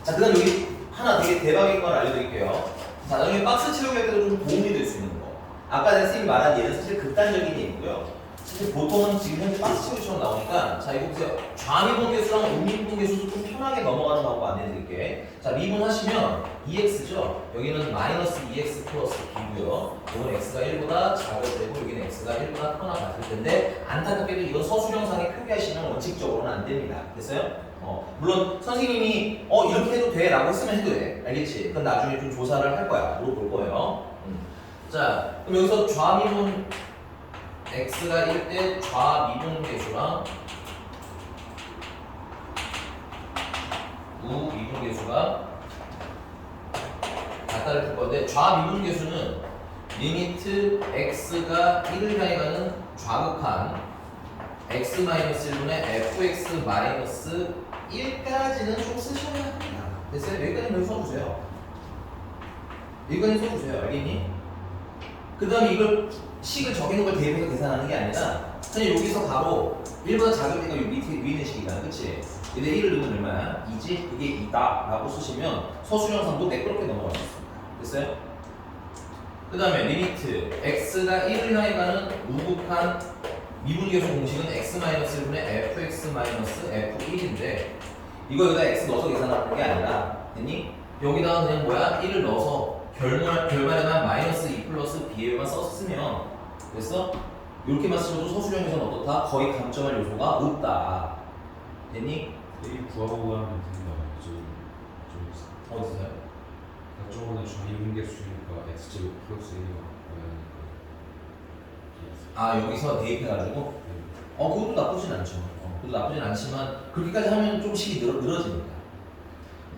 자, 그 다음 여기 하나 되게 대박인 걸 알려드릴게요. 자, 나중에 박스 채우기할 때도 좀 도움이 될 수 있는 거. 아까 내가 선생님이 말한 얘는 사실 극단적인 얘기고요. 사실 보통은 지금 현재 박스 채우기처럼 나오니까 자, 이거 보세요. 좌미분 계수랑 우미분 계수도 좀 편하게 넘어가는 방법 안내드릴게. 자, 미분하시면 2x죠. 여기는 마이너스 2x 플러스 b고요. 이건 x가 1보다 작을 때고 여기는 x가 1보다 크거나 같을 텐데 안타깝게도 이건 서술형상에 표기하시면 원칙적으로는 안 됩니다. 됐어요? 물론 선생님이 이렇게 해도 돼 라고 했으면 해도 돼. 알겠지? 그건 나중에 좀 조사를 할 거야. 물어볼 거예요. 자, 그럼 여기서 좌미분 x가 1 때 좌미분 계수랑 우미분 계수가 같다를 풀 건데 좌미분 계수는 리미트 x가 1을 향해 가는 좌극한 x-1분의 fx-1까지는 좀 쓰셔야 합니다. 됐어요? 여기까지는 써주세요. 여기까지 써주세요. 알겠니? 그 다음에 이걸 식을 적이는 걸 대입해서 계산하는 게 아니라 그냥 여기서 바로 1보다 작을 때가 여기 밑에 위에 있는 식이잖아. 그치? 근데 1을 넣으면 얼마야? 2지? 그게 2다 라고 쓰시면 서술형상도 매끄럽게 넘어갈 수 있습니다. 됐어요? 그 다음에 리미트 x가 1을 향해 가는 우극한 미분계수 공식은 x-1분의 fx-f1인데 이거 여기다 x 넣어서 계산하는 게 아니라 됐니? 여기다가 그냥 뭐야? 1을 넣어서 결말에만 마이너스 2 플러스 b에만 썼으면 됐어? 이렇게만 쓰셔도 서술형에서는 어떻다? 거의 감점할 요소가 없다. 됐니? 이 구하고 가면 된다. 어디서요? 저거는 좌미분 계수니까 x제곱 플러스 1이가 여기서 대입해가지고? 그것도 나쁘진 않죠. 그래도 나쁘진 않지만 그렇게까지 하면 좀 식이 늘어집니다.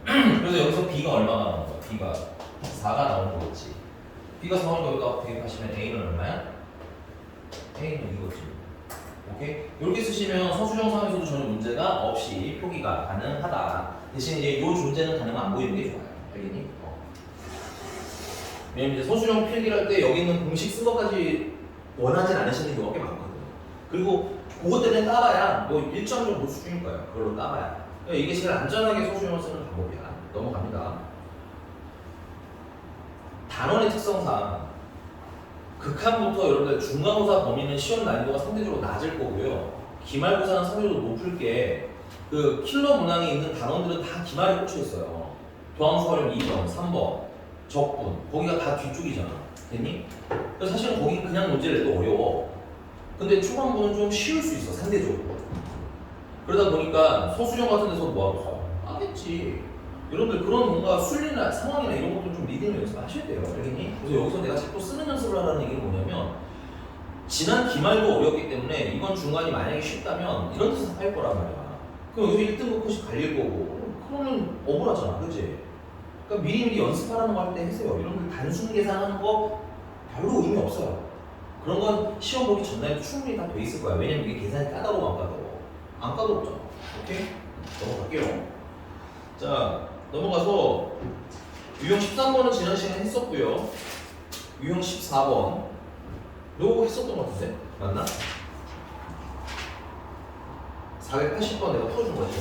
그래서 여기서 B가 얼마가 나오는 거야? B가 4가 나오는 거겠지. B가 4면 여기다 대입하시면 A는 얼마야? A는 이거지. 오케이? 이렇게 쓰시면 서술형상에서도 전혀 문제가 없이 표기가 가능하다. 대신 이제 이 존재는 가능한 안 보이는 게 좋아요. 알겠니? 왜냐면 이제 서술형 필기를 할 때 여기 있는 공식 쓴 것까지 원하진 않으시는 경우가 꽤 많거든요. 그리고 그것 때문에 따봐야 뭐 1점 정도 수준일 거예요. 그걸로 따봐야. 이게 제일 안전하게 서술형을 쓰는 방법이야. 넘어갑니다. 단원의 특성상 극한부터 여러분들 중간고사 범위는 시험 난이도가 상대적으로 낮을 거고요. 기말고사는 상대적으로 높을 게 그 킬러 문항에 있는 단원들은 다 기말에 꽂혀 있어요. 도함수활용 2번, 3번, 적분 거기가 다 뒤쪽이잖아. 됐니? 그래서 사실은 거기 그냥 문제를 내도 어려워. 근데 초반부는 좀 쉬울 수 있어 상대적으로. 그러다 보니까 서술형 같은 데서 뭐하고 하겠지. 여러분들 그런 뭔가 순리나 상황이나 이런 것도 좀 리딩 연습하셔야 돼요. 알겠니? 그래서 여기서 내가 자꾸 쓰는 연습을 하라는 얘기는 뭐냐면 지난 기말도 어렵기 때문에 이번 중간이 만약에 쉽다면 이런 데서 할 거란 말이야. 그럼 여기서 1등급 컷이 갈릴 거고 그러면 억울하잖아. 그치? 그러니까 미리미리 연습하라는 거 할 때 해세요. 여러분들 단순 계산하는 거 별로 의미 없어요. 그런 건 시험 보기 전날에 충분히 다 돼 있을 거야. 왜냐면 이게 계산이 까다로워 안 까다로워? 안 까다롭잖아. 오케이? 넘어갈게요. 자, 넘어가서 유형 13번은 지난 시간에 했었고요. 유형 14번 요거 했었던 것 같은데? 맞나? 480번 내가 풀어준 거지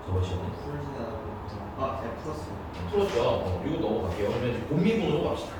저번 시간에. 풀진 않았고 그냥 풀었어요. 풀었죠. 이거 넘어갈게요. 그러면 이제 곰미분으로 갑시다.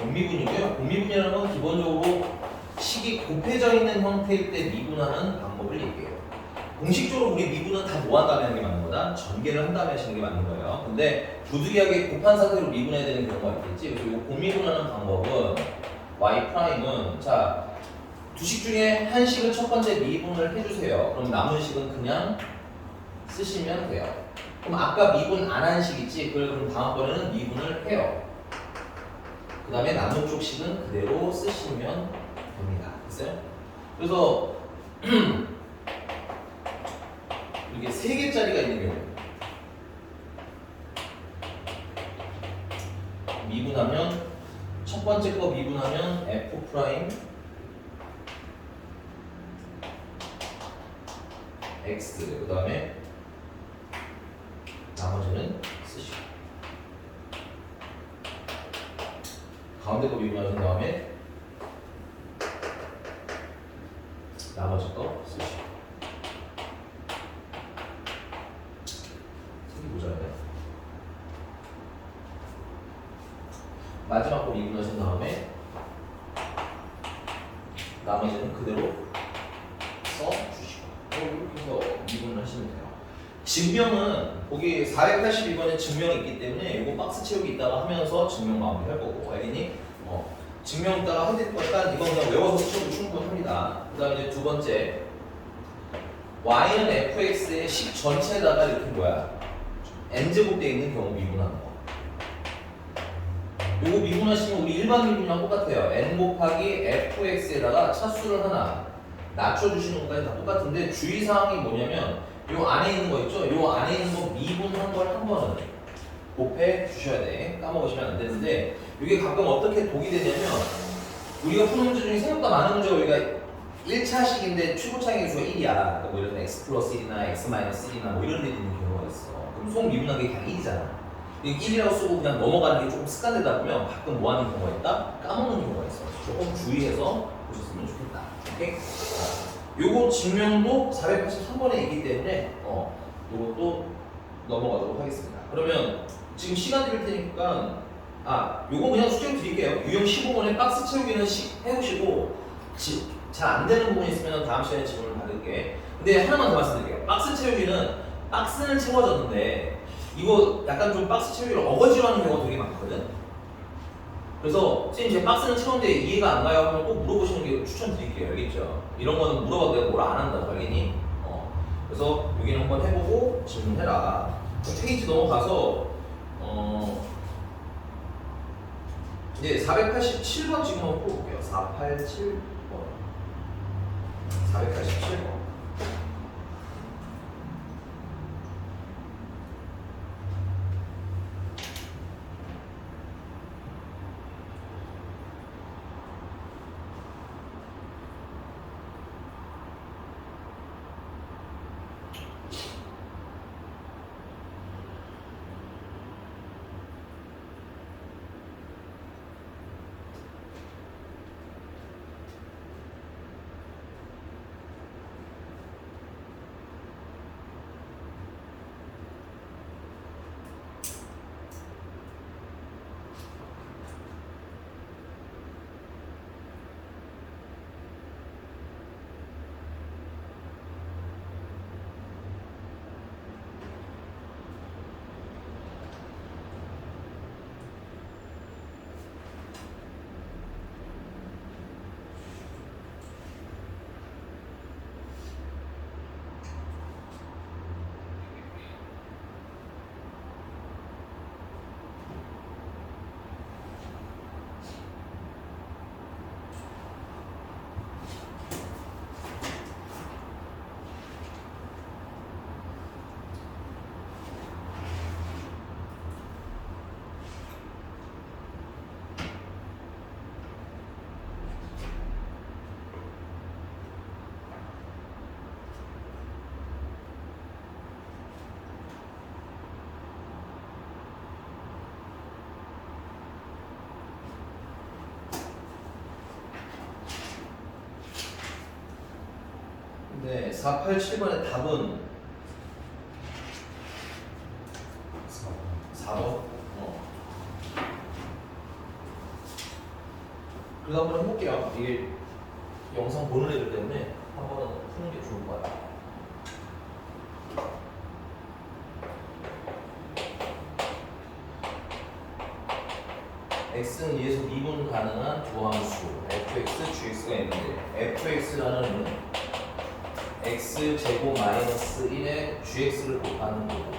곰미분이고요. 곰미분이라는 건 기본적으로 식이 곱해져 있는 형태일 때 미분하는 방법을 얘기해요. 공식적으로 우리 미분은 다 뭐 한 다음에 하는 게 맞는 거다? 전개를 한 다음에 하시는 게 맞는 거예요. 근데 부득이하게 곱한 상태로 미분해야 되는 경우가 있겠지. 그래서 이 곰미분하는 방법은 y''은 자, 두 식 중에 한 식을 첫 번째 미분을 해주세요. 그럼 남은 식은 그냥 쓰시면 돼요. 그럼 아까 미분 안 한 식 있지? 그럼 다음번에는 미분을 해요. 그 다음에 남은 쪽 식은 그대로 쓰시면 됩니다. 됐어요? 그래서 이게 3개짜리가 있는 경우 미분하면 첫 번째 거 미분하면 f' x 그 다음에 나머지는 쓰시고 가운데 거 미분하신 다음에 나머지 거 쓰시고 색이 모자라네. 마지막 거 미분하신 다음에 나머지는 그대로 써주시고 이렇게 해서 미분을 하시면 돼요. 증명은 거기 482번에 증명이 있기 때문에 이거 박스 채우기 이따가 하면서 증명 마무리 할 거고 알겠니? 증명 이따가 해드릴 거니까 이건 그냥 외워서 쓰셔도 충분합니다. 그 다음에 이제 두 번째 y는 fx의 식 전체에다가 이렇게 뭐야 n제곱 되어 있는 경우 미분하는 거. 요거 미분하시면 우리 일반 미분이랑 똑같아요. n 곱하기 fx에다가 차수를 하나 낮춰주시는 것까지 다 똑같은데 주의사항이 뭐냐면 요 안에 있는 거 있죠? 요 안에 있는 거 미분한 걸 한 번은 곱해 주셔야 돼. 까먹으시면 안 되는데 이게 가끔 어떻게 독이 되냐면 우리가 푸는 문제 중에 생각보다 많은 문제가 우리가 1차식인데 최고차의 수가 1이야. 그러니까 뭐 이런 x 플러스 1이나 x 마이너스 1이나 뭐 이런 데 있는 경우가 있어. 그럼 속 미분한 게 그냥 1이잖아. 1이라고 쓰고 그냥 넘어가는 게 조금 습관되다 보면 가끔 뭐 하는 경우가 있다? 까먹는 경우가 있어. 조금 주의해서 보셨으면 좋겠다. 오케이? 요거 증명도 483번에 있기 때문에 요것도 넘어가도록 하겠습니다. 그러면 지금 시간 드릴 테니까 요거 그냥 숙제로 드릴게요. 유형 15번에 박스 채우기는 해보시고 잘 안 되는 부분이 있으면 다음 시간에 질문을 받을게. 근데 하나만 더 말씀드릴게요. 박스 채우기는 박스는 채워졌는데 이거 약간 좀 박스 채우기를 어거지로 하는 경우가 되게 많거든. 그래서 선생님 제 박스는 채웠는데 이해가 안 가요 하면 꼭 물어보시는 게 추천드릴게요. 알겠죠? 이런 거는 물어봐도 내가 뭘 안 한다고 알겠니? 그래서 여기는 한번 해보고 질문해라. 페이지 넘어가서 이제 487번 지금 한번 풀어볼게요. 487번 487번 네, 487번의 답은 4번. 그래서 한번 해볼게요. 이게 영상 보는 애들 때문에 한번 푸는 게 좋을 것 같아요. x는 2에서 미분 가능한 두 함수 fx, gx가 있는데 fx라는 x제곱 마이너스 1에 gx를 곱하는 거고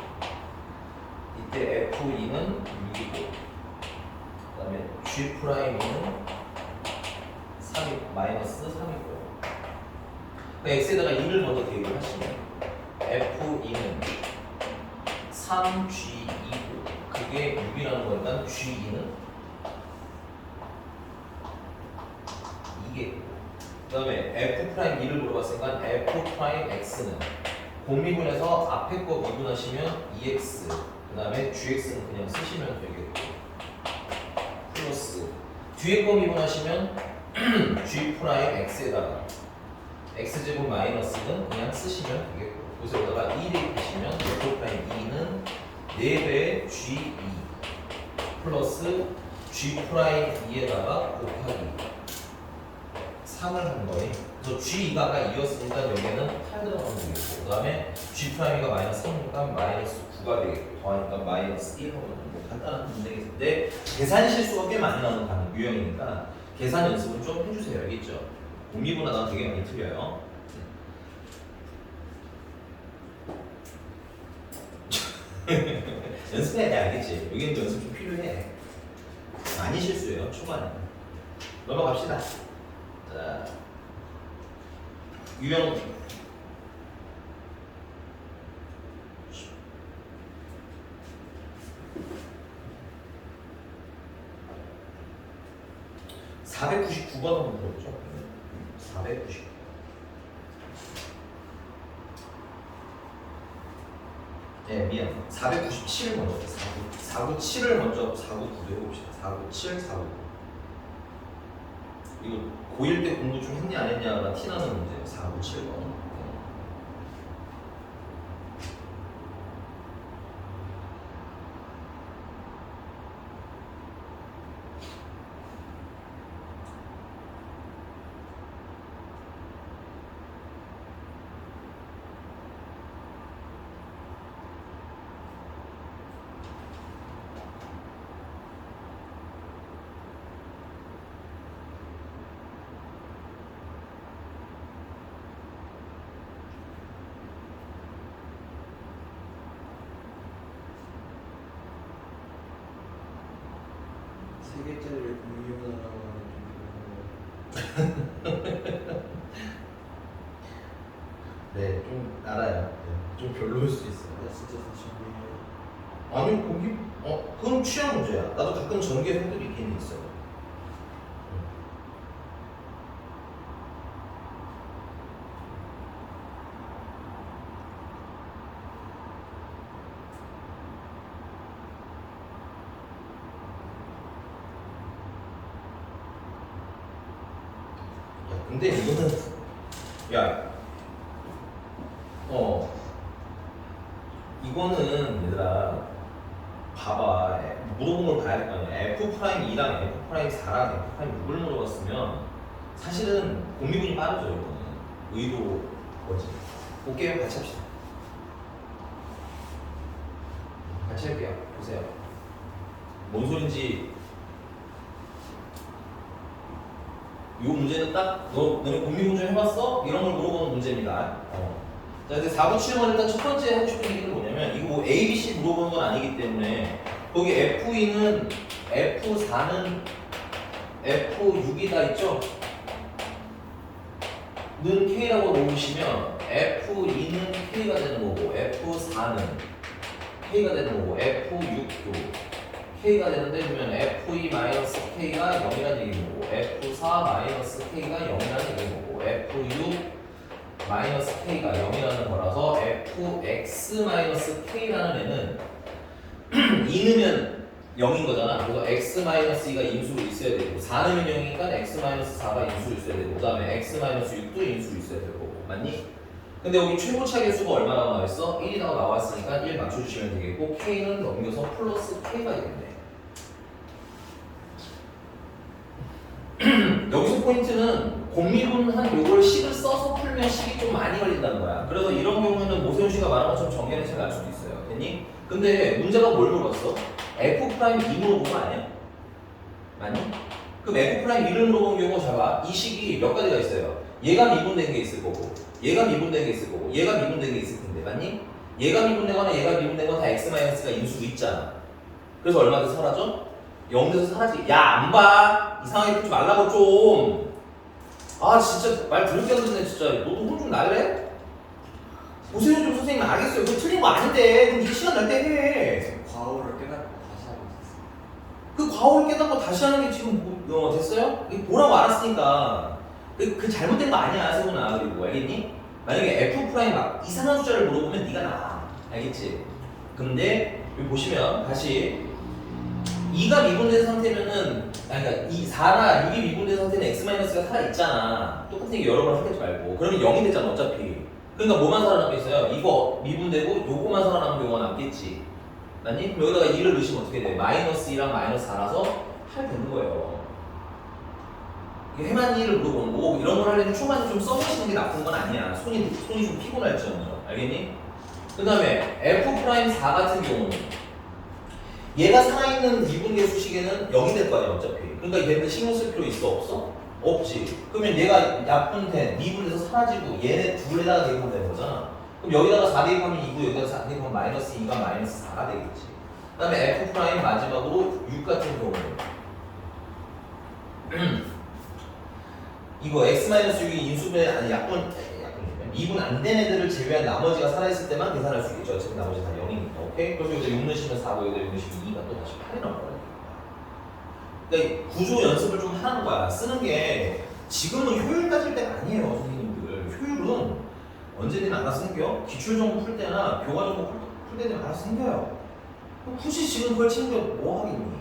이때 f2는 6이고 그 다음에 g'는 3이, 마이너스 3이고요. x에다가 2를 먼저 대입을 하시면 f2는 3g2고 그게 6이라는 거니까 g2는 이게 그 다음에 f'2를 물어봤으니까 f'x는 공미분해서 앞에 거 미분하시면 2x 그 다음에 gx는 그냥 쓰시면 되겠고 플러스 뒤에 거 미분하시면 g'x에다가 x제곱 마이너스는 그냥 쓰시면 되겠고 여기서다가 2 대입하시면 f'2는 4배의 g2 플러스 g'2에다가 곱하기 3을 한 거니. 그래서 G2가 아까 2였으니까 여기에는 8 들어가면 되겠고 그 다음에 G'가 마이너스 3이니까 마이너스 9가 되겠고 더하니까 마이너스 1 하면 뭐 간단한 문제겠는데 계산 실수가 꽤 많이 나오는 유형이니까 계산 연습은 좀 해주세요. 알겠죠? 공미분하다 되게 많이 틀려요. 연습해야 돼. 알겠지? 여기는 연습 좀 필요해. 많이 실수해요. 초반에. 넘어갑시다. 자, 유형 499번 한번 들어보죠. 499. 네, 미안. 497을 먼저 497을 먼저 499도 해봅시다. 497, 499. 이거 고1 때 공부 좀 했냐 안 했냐가 티나는 문제예요. 497번. 3개짜리를 공유하라고 네, 좀 알아요. 네, 좀 별로일 수 있어요. 나 진짜 다시 공유해요. 아니 거기 그건 취향 문제야. 나도 가끔 전개 성들이 있긴 있어요. 야 근데 이거는 야 이거는 얘들아 봐봐 물어본 걸 봐야 될 거 아니야. F'2랑 F'4랑 F'6을 물어봤으면 사실은 공미분이 빠르죠. 이거는 의도 뭐지? 볼게요. 같이 합시다. 같이 할게요. 보세요. 뭔 소린지 이 문제는 딱 너네 공미분좀 해봤어? 이런 걸 물어보는 문제입니다. 자, 근데 4부 7번 일단 첫 번째 하고 싶은 얘기는 뭐냐면 이거 뭐 A, B, C 물어보는 건 아니기 때문에 거기 F2는 F4는 F6이다 있죠? 는 K라고 놓으시면 F2는 K가 되는 거고 F4는 K가 되는 거고 F6도 K가 되는데 그러면 F2-K가 0이라는 얘기인 거고 F4-K가 0이라는 얘기인 거고 F6 마이너스 K가 0이라는 거라서 Fx-K라는 애는 2 넣으면 0인 거잖아. 그래서 X-2가 인수로 있어야 되고 4 넣으면 0이니까 X-4가 인수로 있어야 되고 그 다음에 X-6도 인수로 있어야 되고 맞니? 근데 여기 최고차 계수가 얼마나 나와있어? 1이라고 나왔으니까 1 맞춰주시면 되겠고 K는 넘겨서 플러스 K가 되겠네. 여기서 포인트는 공미분한 요걸 식을 써서 풀면 식이 좀 많이 걸린다는 거야. 그래서 이런 경우에는 모세훈 씨가 말한 것처럼 정리는 잘 날 수도 있어요. 됐니? 근데 문제가 뭘 물어봤어? F'2 물어본 거 아니야? 맞니? 그럼 F'2를 물어본 경우 잡아. 이 식이 몇 가지가 있어요. 얘가 미분된 게 있을 거고 얘가 미분된 게 있을 거고 얘가 미분된 게 있을 텐데 맞니? 얘가 미분되거나 얘가 미분되거나 다 X-가 인수로 있잖아. 그래서 얼마 돼서 사라져? 0 돼서 사라지게. 야, 안 봐! 이상하게 풀지 말라고 좀! 아, 진짜 말 들을 게 없네, 진짜. 너도 혼 좀 날래? 오세훈 좀 선생님 알겠어요. 그거 틀린 거 아닌데. 그럼 이 시간 날 때 해. 과오를 깨닫고 다시 하고 있었어요. 그 과오를 깨닫고 다시 하는 게 지금 됐어요? 이거 보라고 알았으니까. 그 잘못된 거 아니야, 세훈아. 그리고 알겠니? 만약에 F' 막 이상한 숫자를 물어보면 네가 나와. 알겠지? 근데 여기 보시면 다시 2가 미분된 상태면은 그러니까 4나 6이 미분된 상태는 X-가 살아있잖아. 똑같은 얘기 여러 번 하지 말고 그러면 0이 되잖아 어차피. 그러니까 뭐만 살아남겠어요? 이거 미분되고 요거만 살아남은 경우가 남겠지 맞니? 그럼 여기다가 2를 넣으시면 어떻게 돼? 마이너스 2랑 마이너스 4라서 8 되는 거예요. 이게 해만 2를 물어보는 거고 이런 걸 하려면 초반에 좀 써보시는 게 나쁜 건 아니야. 손이 좀 피곤할지언정 알겠니? 그 다음에 F'4 같은 경우는 얘가 살아있는 미분계 수식에는 0이 될 거 아니야 어차피. 그러니까 얘네들 신경 쓸 필요 있어 없어? 없지. 그러면 얘가 약분된 미분돼서 사라지고 얘네 둘에다가 대입하면 되는 거잖아. 그럼 여기다가 4 대입하면 2고 여기다가 4 대입하면 마이너스 2가 마이너스 4가 되겠지. 그 다음에 F' 마지막으로 6 같은 경우는 이거 X-6이 인수분해 아니 약분 미분 안 된 애들을 제외한 나머지가 살아있을 때만 계산할 수 있겠죠. 어차피 나머지 다 0이니까. 오케이? 그래서 여기다 6 넣으시면 4고 여기다 6 넣으시면 2가 또 다시 8이 나올 거예요. 그러니까 구조 연습을 좀 하는 거야. 쓰는 게 지금은 효율 따질 때가 아니에요, 선생님들. 효율은 언제든 알아서 생겨. 기출 정보 풀 때나 교과 정보 풀 때는 알아서 생겨요. 굳이 지금 그걸 챙겨 뭐 하겠니?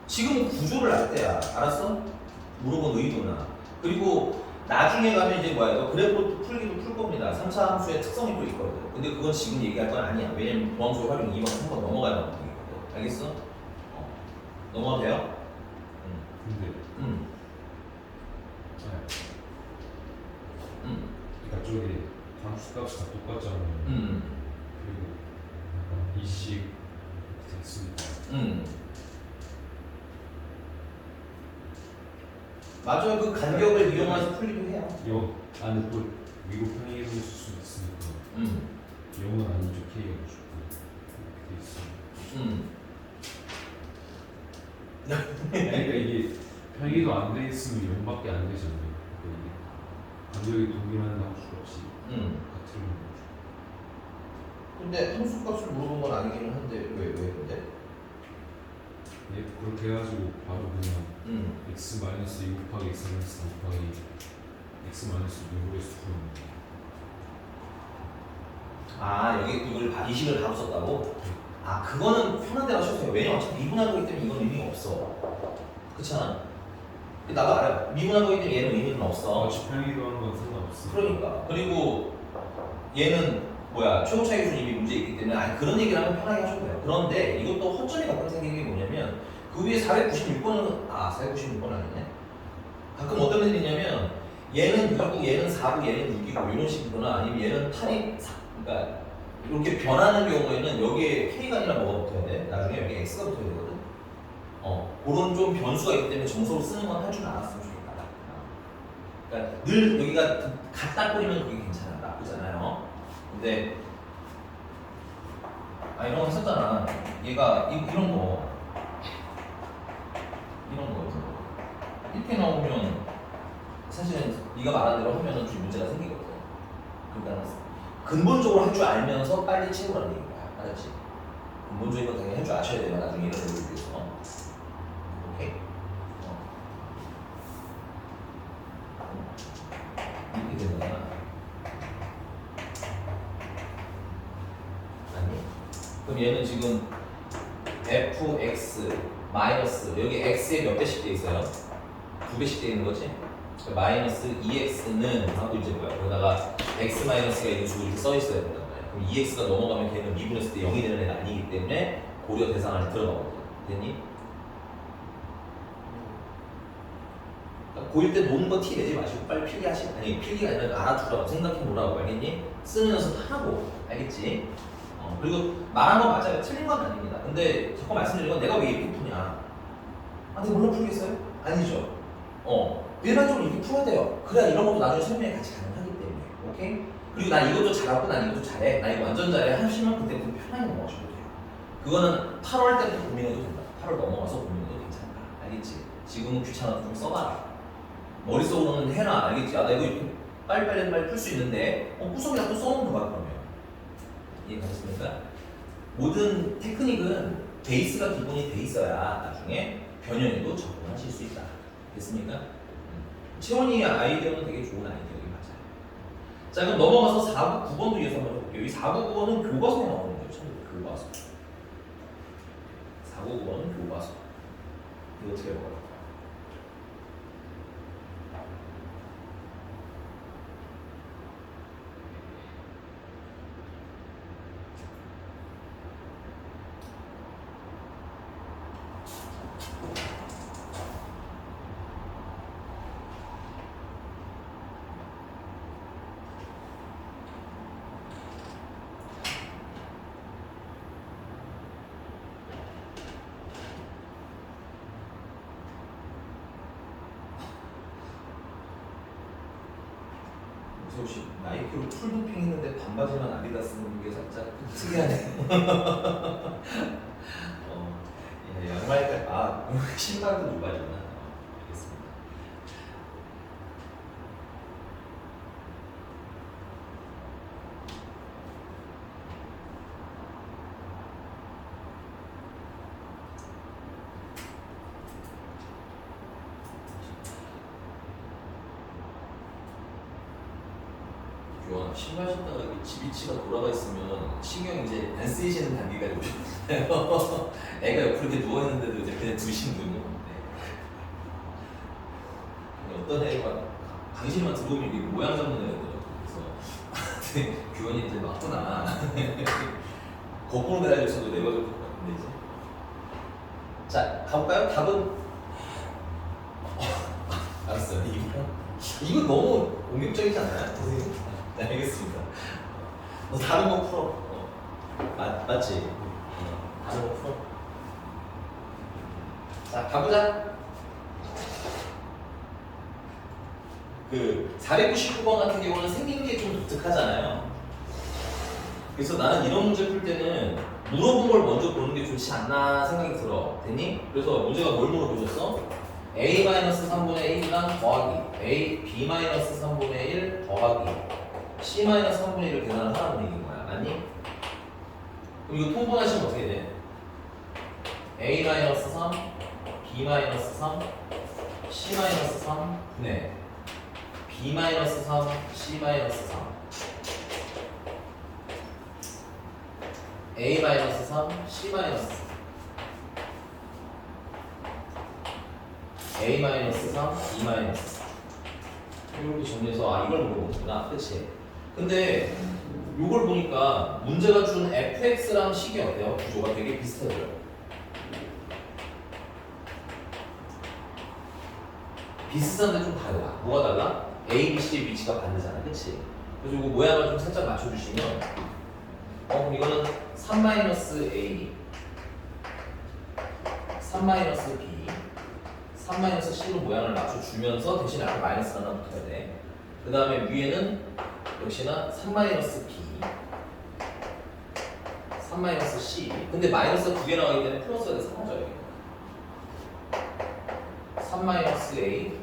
지금은 구조를 알 때야. 알았어? 물어본 의도나. 그리고 나중에 가면 이제 뭐야? 그래프 풀기도 풀 겁니다. 3차 함수의 특성이 또 있거든. 근데 그건 지금 얘기할 건 아니야. 왜냐면 보함수 활용 2번, 3번 넘어가야 하는 거거든. 알겠어? 넘어가도 돼요? 근데 그러니까 저기 함수 값이 다 똑같잖아요. 그리고 약간 이식 됐으니까. 맞아요. 그 간격을 이용해서 풀기도 해요. 여 안에 또 미국 편의를 쓸 수 있으니까. 0은 아니죠. K가 무조건 이렇게 돼 있으니까. 그러니까 이게 평이도 안 돼 있으면 0밖에 안 되잖아요. 그러니까 이게 간격이 동일한 함수가 없이 같은 거죠. 근데 함수값을 물어본 건 아니기는 한데 왜 근데? 예, 그렇게 해가지고 바로 그냥 x 마이너스 2 곱하기 x 마이너스 4 곱하기 x 마이너스 6으로 해서 풀어요. 아 여기 이걸 이식을 바로 썼다고? 아 그거는 편한 대로 하셔도 돼요. 왜냐면 어차피 미분하기 때문에 이건 의미가 없어. 그렇잖아. 나도 알아요. 미분하기 때문에 얘는 의미는 없어. 어차피 평이도 하는 건 상관없어. 그러니까. 그리고 얘는 뭐야 최고 차이 기준 이미 문제 있기 때문에 아니 그런 얘기를 하면 편하게 하셔도 돼요. 그런데 이것도 허점이 가끔 생기는 게 뭐냐면 그 위에 496번은 496번 아니네. 가끔 어떤 일이 있냐면 얘는 6이고 얘는 4고 얘는 6이고 이런 식이거나 아니면 얘는 8이 4 그러니까 이렇게 변하는 경우에는 여기에 K가 아니라 뭐가 붙어야 돼? 나중에 여기 X가 붙어야 되거든. 그런 좀 변수가 있기 때문에 정석으로 쓰는 건 할 줄 알았으면 좋겠다. 그러니까 늘 여기가 갖다 뿌리면 그게 괜찮아. 나쁘잖아요. 근데 이런 거 했었잖아. 얘가 이런 거 이렇게 나오면 사실은 네가 말한 대로 하면은 좀 문제가 생기거든. 그러니까 근본적으로 할 줄 알면서 빨리 채우라는 얘기인 거야. 알았지? 근본적인 건 당연히 할 줄 아셔야 돼요. 나중에 이런 걸 위해서. 오케이? 이렇게 되는 거잖아. 아니? 그럼 얘는 지금 fx 마이너스 여기 x에 몇 배씩 돼 있어요? 2배씩 돼 있는 거지? 마이너스 2x는 하고 이제 뭐야? 그러다가 x 마이너스가 있는 식으로 이렇게 써 있어야 된단 말이야. 그럼 2x가 넘어가면 걔는 미분했을 때 0이 되는 애가 아니기 때문에 고려 대상 안에 들어가거든. 됐니? 그러니까 고1 때 노는 거 티 내지 마시고 빨리 필기하시 아니 필기가 아니라 알아두라고 생각해 보라고 알겠니? 쓰는 연습 하고 알겠지? 그리고 말한 건 맞아요. 틀린 건 아닙니다. 근데 자꾸 말씀드린 건 내가 왜 이렇게 푸냐? 근데 몰라 풀겠어요? 아니죠. 일반적으로 이렇게 풀어야 돼요. 그래야 이런 것도 나중에 설명이 같이 가능하기 때문에. 오케이? 그리고 난 이것도 잘하고 난 이것도 잘해. 나 이거 완전 잘해. 하시면 그때부터 편하게 넘어가셔도 돼요. 그거는 8월 때부터 고민해도 된다. 8월 넘어가서 고민해도 괜찮다. 알겠지? 지금은 귀찮아서 좀 써봐라. 머릿속으로는 해라. 알겠지? 나 이거 이렇게 빨리 풀 수 있는데 구석에다 또 써놓는 거야 그러면. 이해가셨습니까? 모든 테크닉은 베이스가 기본이 돼 있어야 나중에 변형에도 접근하실 수 있다. 됐습니까? 채원이의 아이디어는 되게 좋은 아이디어인 맞아요. 자 그럼 넘어가서 4부 9번도 이어서 한번 해볼게요. 이 4부 9번은 교과서에 나오는 거예요. 교과서. 4부 9번은 교과서. 이거 어떻게 해볼까요? 혹시 나이키로 풀도핑 했는데 반바지만 아디다스 쓰는 게 살짝 특이하네. 양말까? 신발도 누가지구나. 알겠습니다. 교환 신발 신다가 지비치가 돌아가 있으면 신경 이제 안 쓰이시는 단계까지 오셨잖아요. 애가 옆으로 이렇게 누워 있는데도 이제 그냥 두신 분이 어떤 애가 당신만 들어오면 이게 모양 잡는 애거든요. 그래서 교환이 이제 맞구나. 거꾸로 매달려서도 내버릴 것 같은데 이제. 자 가볼까요? 답은 알았어요. 이거 너무 공격적이지 않나요? 네, 알겠습니다. 너 다른 거 풀어. 맞지? 다른 거 풀어. 자, 가보자. 그 499번 같은 경우는 생긴 게 좀 독특하잖아요. 그래서 나는 이런 문제 풀 때는 물어본 걸 먼저 보는 게 좋지 않나 생각이 들어. 됐니? 그래서 문제가 뭘 물어보셨어? a-3분의 1이랑 더하기 b-3분의 1 더하기 c-3분의 1을 계산하라는 얘기인 거야. 맞니? 그럼 이거 통분하시면 어떻게 돼? a-3, b-3, c-3 분의 b-3, c-3 a-3, c-3 a-3, b-3 이렇게 정리해서 이걸 물어보는구나. 그치? 근데 이걸 보니까 문제가 준 fx랑 식이 어때요? 구조가 되게 비슷해져요. 비슷한데 좀 달라. 뭐가 달라? A, B, C의 위치가 반대잖아. 그치? 그래서 이거 모양을 좀 살짝 맞춰주시면 이거는 3-A 3-B 3-C로 모양을 맞춰주면서 대신 앞에 마이너스 하나 붙어야 돼. 그 다음에 위에는 역시나 3-B 3-C 근데 마이너스가 2개 나가기 때문에 플러스가 돼서 사라져요. 3-A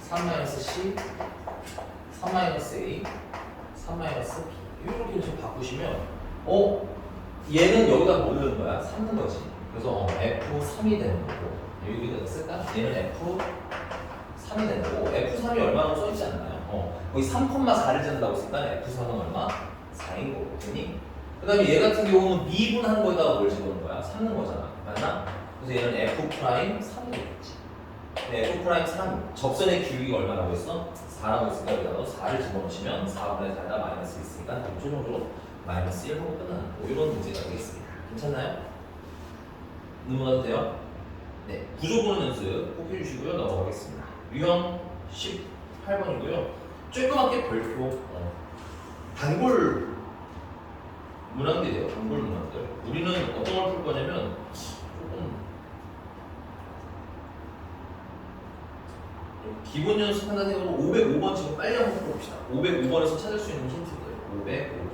3-C 3-A 3-B 이렇게 좀 바꾸시면 얘는 여기다 뭐 넣는 거야? 3 넣은 거지. 그래서 F3이 되는 거고 여기다 쓸까? 얘는 F3이 되는 거고 F3이 얼마나 써있지 않나요? 거기 3,4를 잰다고 했으니까 F3은 얼마? 4인 거고 됐니? 그 다음에 얘 같은 경우는 미분한 거에다가 뭘 집어넣는 거야? 3 넣은 거잖아. 맞나? 그래서 얘는 F'3이 되겠지. F'3 접선의 기울기가 얼마라고 했어? 4라고 했으니까 여기다가 4를 집어넣으시면 4분의 4에다 마이너스 있으니까 최종적으로 마이너스 1 하고 끝나는 이런 문제가 되겠습니다. 괜찮나요? 넘어가도 돼요? 네, 구조 보는 연습 꼭 해주시고요. 넘어가겠습니다. 유형 18번이고요. 조그맣게 별표 단골 문항들이에요. 단골 문항들. 우리는 어떤 걸 풀 거냐면 조금 기본 연습 하나 생각으로 505번 지금 빨리 한번 풀어봅시다. 505번에서 찾을 수 있는 힌트들. 505번.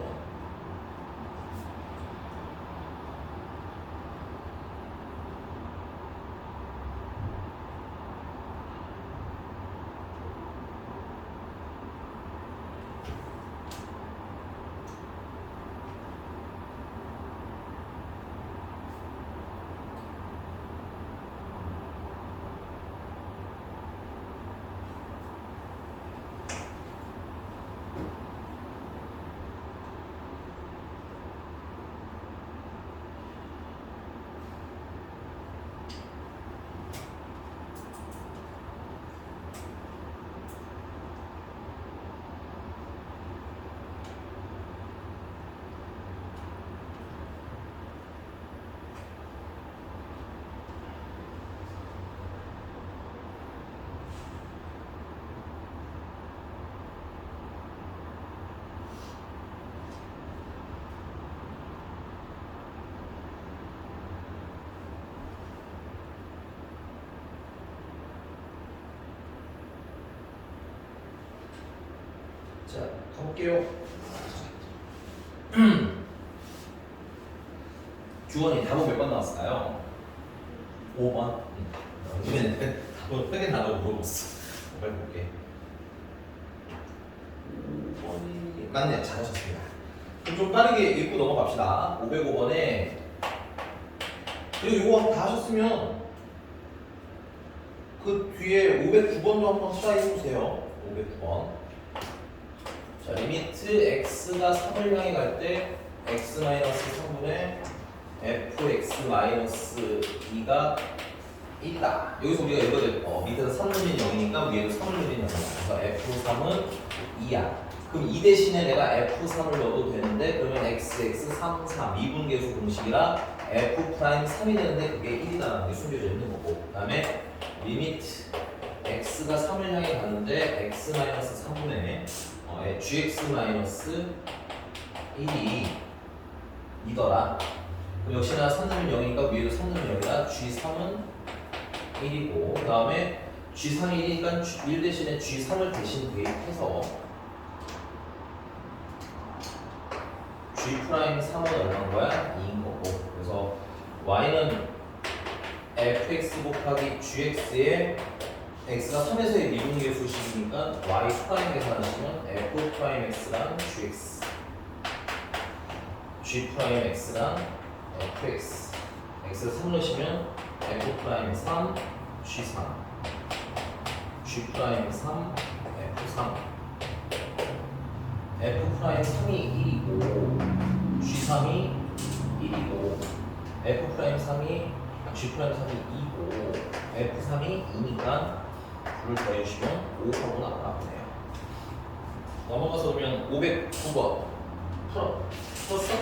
자, 가볼게요. 주원이 답은 몇 번 나왔을까요? 5번. 이번에는 답은 팩에 나가고 물어봤어. 빨리 볼게. 5번이 맞네요. 잘하셨습니다. 그럼 좀 빠르게 읽고 넘어갑시다. 505번에 그리고 이거 다 하셨으면 그 뒤에 509번도 한번 트라이 해보세요. 509번. 자, 리미트 x가 3을 향해 갈 때 x-3분의 fx-2가 1이다. 여기서 우리가 이거 밑에서 3 넣으면 0이니까 위에도 3을 넣으면 0이야. 그래서 f3은 2야. 그럼 이 대신에 내가 f3을 넣어도 되는데 그러면 xx 3, 3 미분계수 공식이라 f'3이 되는데 그게 1이다라는 게 숨겨져 있는 거고 그 다음에 리미트 x가 3을 향해 가는데 x-3분의 gx-1이 2더라. 그럼 역시나 3 넣으면 0이니까 위에도 3 넣으면 0이라 g3은 1이고 그 다음에 g3이 1이니까 1 대신에 g3을 대신 대입해서 G 프라임 3은 얼마인 거야? 2인 거고. 그래서 y는 fx 곱하기 gx에 x가 3에서의 미분계 수식이니까 y 프라임 계산하시면 f 프라임 x랑 gx, g 프라임 x랑 fx, x를 3 넣으시면 f 프라임 3, g 3, g 프라임 3, f 3, f 프라임 3이 1이고 g 3이 1이고 f 프라임 3이 g 프라임 3이 2고 f 3이 2니까 9를 더해주시면 5하고 나오네요. 넘어가서 그러면 509번 풀었어?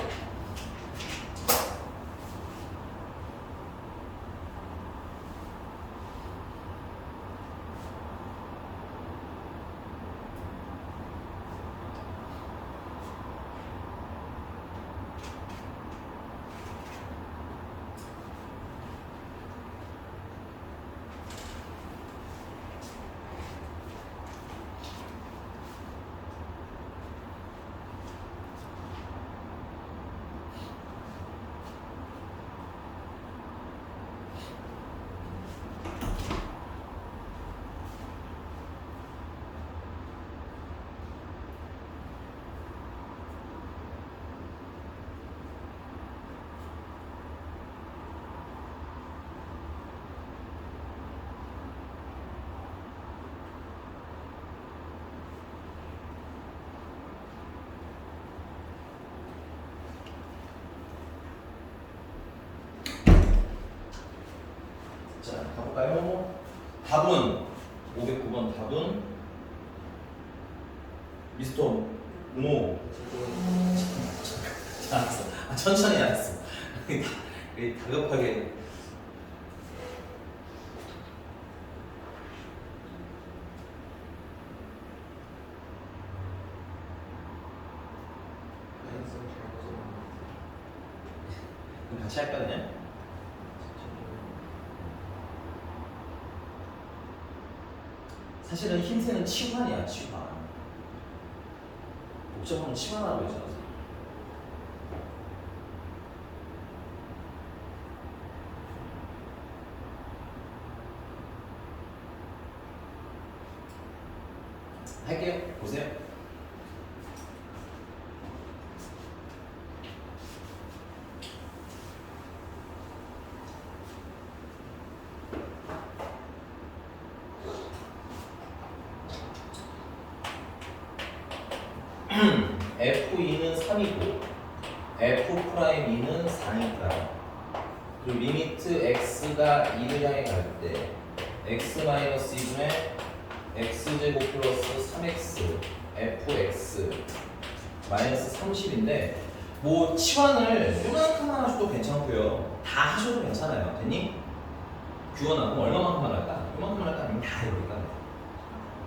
자, 가볼까요? 답은 509번 답은 미스터 모. 알았어. 천천히 알았어. 다급하게. 그럼 같이 할까 그냥? 사실은 흰색은 치환이야, 치환. 복잡하면 치환하라고 했잖아. 할게요. 보세요. F2는 3이고 F'2는 4니까 그리고 리미트 x가 2를 향해 갈 때 x-2분의 x제곱 플러스 3x fx 마이너스 30인데 뭐 치환을 요만큼만 하셔도 괜찮고요. 다 하셔도 괜찮아요. 됐니? 규원아 그럼 얼마만큼만 할까? 요만큼만 할까? 아니면 다 해볼까?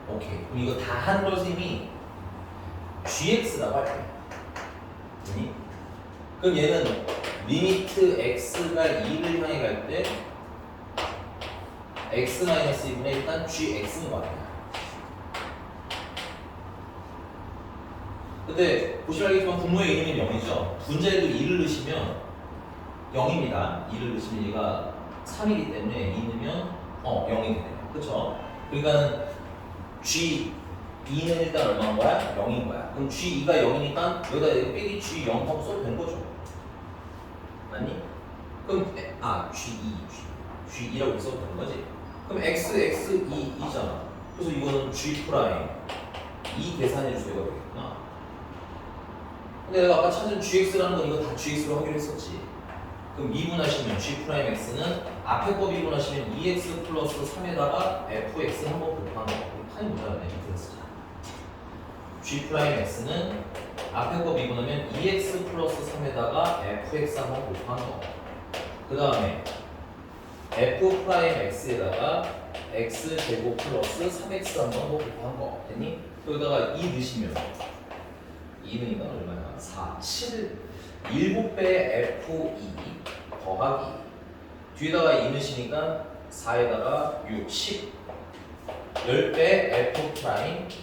오케이. 그럼 이거 다 한 걸 셈이 gx라고 할게요. 됐니? 그럼 얘는 리미트 x가 2를 향해 갈 때 x-2분의 일단 gx인 거 같아요. 근데 보시면 알겠지만 분모의 이름이 0이죠. 분자에도 2를 넣으시면 0입니다. 2를 넣으시면 얘가 3이기 때문에 2 넣으면 0이 되네요. 그쵸? 그러니까는 G2는 일단 얼마인 거야? 0인 거야. 그럼 G2가 0이니까 여기다 빼기 G0 하고 써도 된 거죠. 맞니? 그럼 G2라고 써도 되는 거지. 그럼 x2잖아. 그래서 이거는 G 프라임 2 계산해 주세요 되겠구나. 근데 내가 아까 찾은 gx라는 건 이거 다 gx로 하기로 했었지. 그럼 미분하시면 g 프라임 x는 앞에 거 미분하시면 2x 플러스 3에다가 fx 한번 곱한 거. 파이 모자라네. 그랬었잖아. g 프라임 x는 앞에 거 미분하면 2x 플러스 3에다가 fx 한번 곱한 거. 그 다음에 f 프라임 x에다가 x 제곱 플러스 3x 한번 곱한 거. 됐니? 여기다가 2 넣으시면 2는 이건 얼마야? 4, 7, 7배 F2 더하기 뒤에다가 2 넣으시니까 4에다가 6, 10 10배 F 프라임 2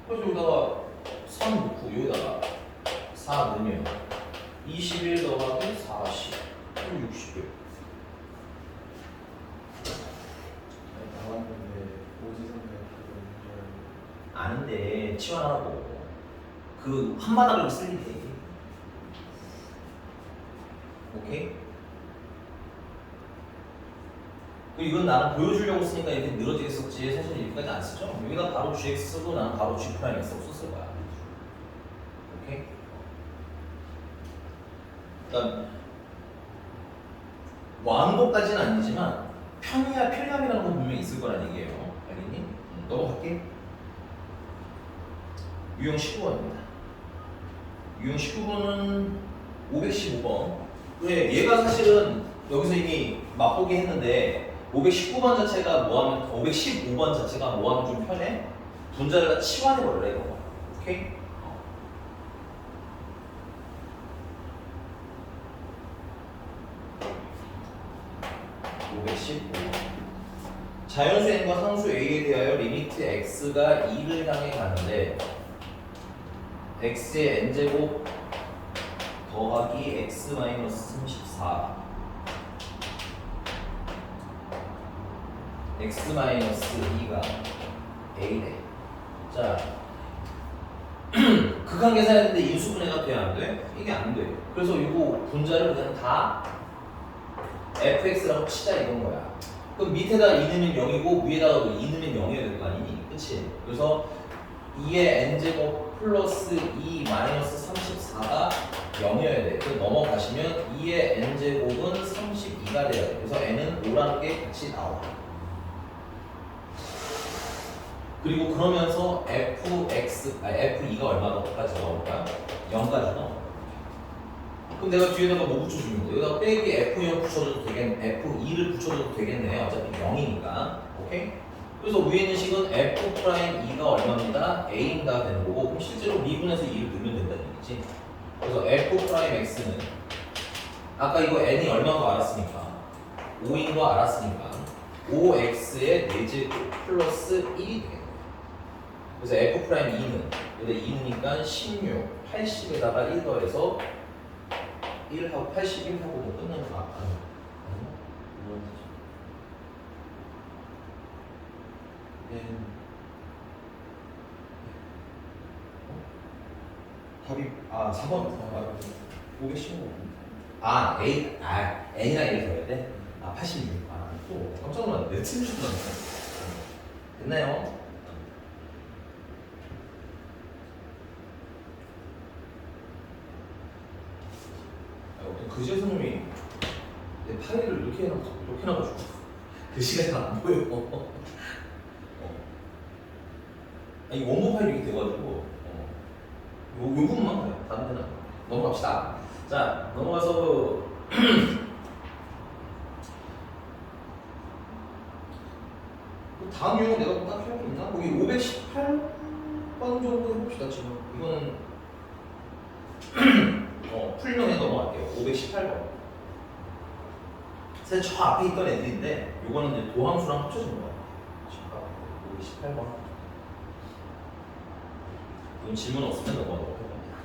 그래서 여기다가 3 넣고 여기다가 4 넣으면 21 더하기 40 그럼 60이요. 나왔는데 오지선배 그거 아는데 치환하고 그 한바닥으로 쓸 일이. 오케이? 그리고 이건 나는 보여주려고 쓰니까 이렇게 늘어지게 썼지 사실 이렇게까지 안 쓰죠? 여기다 바로 gx 쓰고 나는 바로 g 프라임 x 썼을 거야. 오케이? 그러니까 완곡까지는 아니지만 편리함이라는 건 분명히 있을 거란 얘기예요. 알겠니? 넘어갈게. 유형 19번입니다. 유형 19번은 515번. 왜? 얘가 사실은 여기서 이미 맛보기 했는데 519번 자체가 뭐하면 515번 자체가 뭐하면 좀 편해? 분자를 다 치환해버려라 이거. 오케이? 515번. 자연수 n과 상수 a에 대하여 리미트 x가 2를 향해 가는데 x의 n제곱 더하기 x 마이너스 34 x 마이너스 2가 a래. 자 극한 계산했는데 인수분해가 돼야 안 돼? 이게 안 돼. 그래서 이거 분자를 그냥 다 fx라고 치자 이건 거야. 그럼 밑에다 2 넣으면 0이고 위에다가 2 넣으면 0이어야 될 거 아니니? 그치? 그래서 2의 n제곱 플러스 2 마이너스 34가 0이어야 돼. 그래서 넘어가시면 2의 n제곱은 32가 돼야 돼. 그래서 n은 5라는 게 같이 나와. 그리고 그러면서 f2가 얼마까지 나올까? 0까지 나와. 그럼 내가 뒤에다가 뭐 붙여주면 돼? 여기다가 빼기 f0 붙여줘도 되겠네. f2를 붙여줘도 되겠네. 어차피 0이니까. 오케이? 그래서 위에 있는 식은 f'2가 얼마입니다? a인가 되는 거고, 그럼 실제로 미분해서 2를 넣으면 된다는 얘기지. 그래서 f'x는 아까 이거 n이 얼마인 거 알았으니까 5인 거 알았으니까 5x의 4제곱 플러스 1이 되겠네. 그래서 f'2는 여기다 2니까 16, 80에다가 1 더해서 1하고 81하고 뭐 끝나는 거 아니야? 답이 4번 515. n이랑 1 더해야 돼? 86. 또 깜짝 놀랐네. 틀린 줄 알았네. 됐나요? 어떤 그제 선생님이 내 파일을 이렇게 해놔가지고 글씨가 잘 안 보여. 이 원고 파일이 이렇게 돼가지고 요 부분만 그래. 다른 데는 넘어갑시다. 자, 넘어가서 다음 유형은 내가 딱 필요가 있나? 거기 518번 정도 해봅시다. 지금 이거는 풀면 그냥 넘어갈게요. 518번. 사실 저 앞에 있던 애들인데 요거는 이제 도함수랑 합쳐진 거야. 518번. 이건 질문 없으면 넘어가도록 할 겁니다.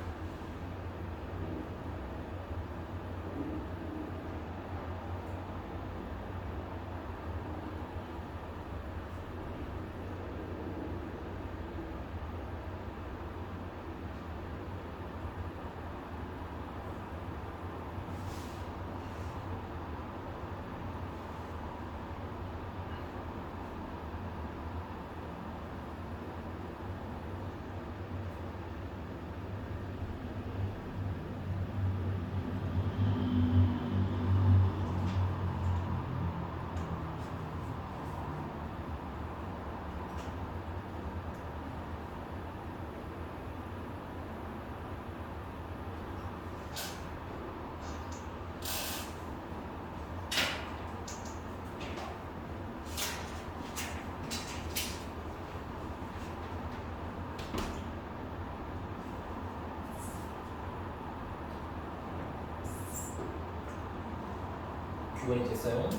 규건이 됐어요?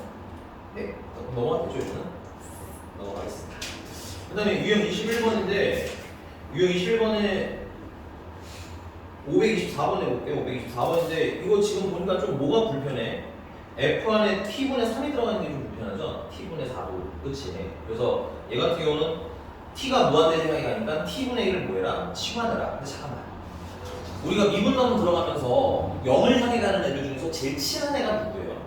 네, 넘어갔죠 이거는? 넘어가겠습니다. 그 다음에 유형 21번인데 유형 21번에 524번 해볼게요. 524번인데 이거 지금 보니까 좀 뭐가 불편해? f 안에 t분의 3이 들어가는 게 좀 불편하죠? t분의 4도 그치? 그래서 얘 같은 경우는 t가 무한대로 향해 가니까 t분의 1을 뭐해라? 치환해라. 근데 잠깐만 우리가 미분나무 들어가면서 0을 향해 가는 애들 중에서 제일 친한 애가 누구예요?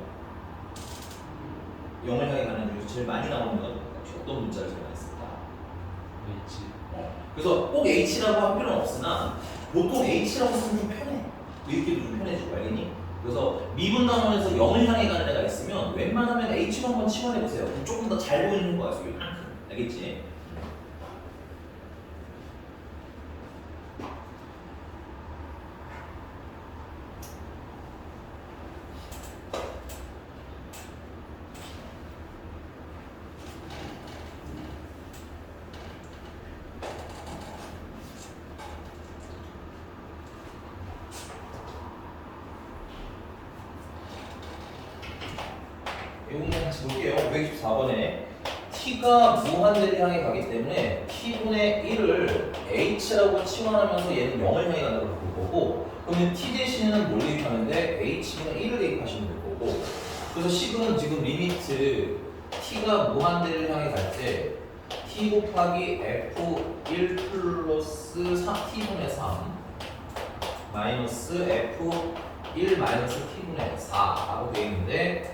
0을 향해 가는 애들 중에서 제일 많이 나오는 애가 누구예요? 어떤 문자를 제일 많이 쓸까? H. 그래서 꼭 H라고 할 필요는 없으나 보통 H라고 쓰면 좀 편해. 읽기도 좀 편해지고 알겠니? 그래서 미분 단원에서 0을 향해 가는 애가 있으면 웬만하면 H로 한번 치환해보세요. 그럼 조금 더 잘 보이는 거야. 소리 알겠지? 이거 같이 볼게요. 524번에 t가 무한대를 향해 가기 때문에 t분의 1을 h라고 치환하면서 얘는 0을 향해 간다고 볼 거고 그러면 t 대신에는 뭘 대입하는데 h분의 1을 대입하시면 될 거고 그래서 식은 지금 리미트 t가 무한대를 향해 갈 때 t 곱하기 f1 플러스 3t분의 3 마이너스 f1 마이너스 t분의 4라고 되어 있는데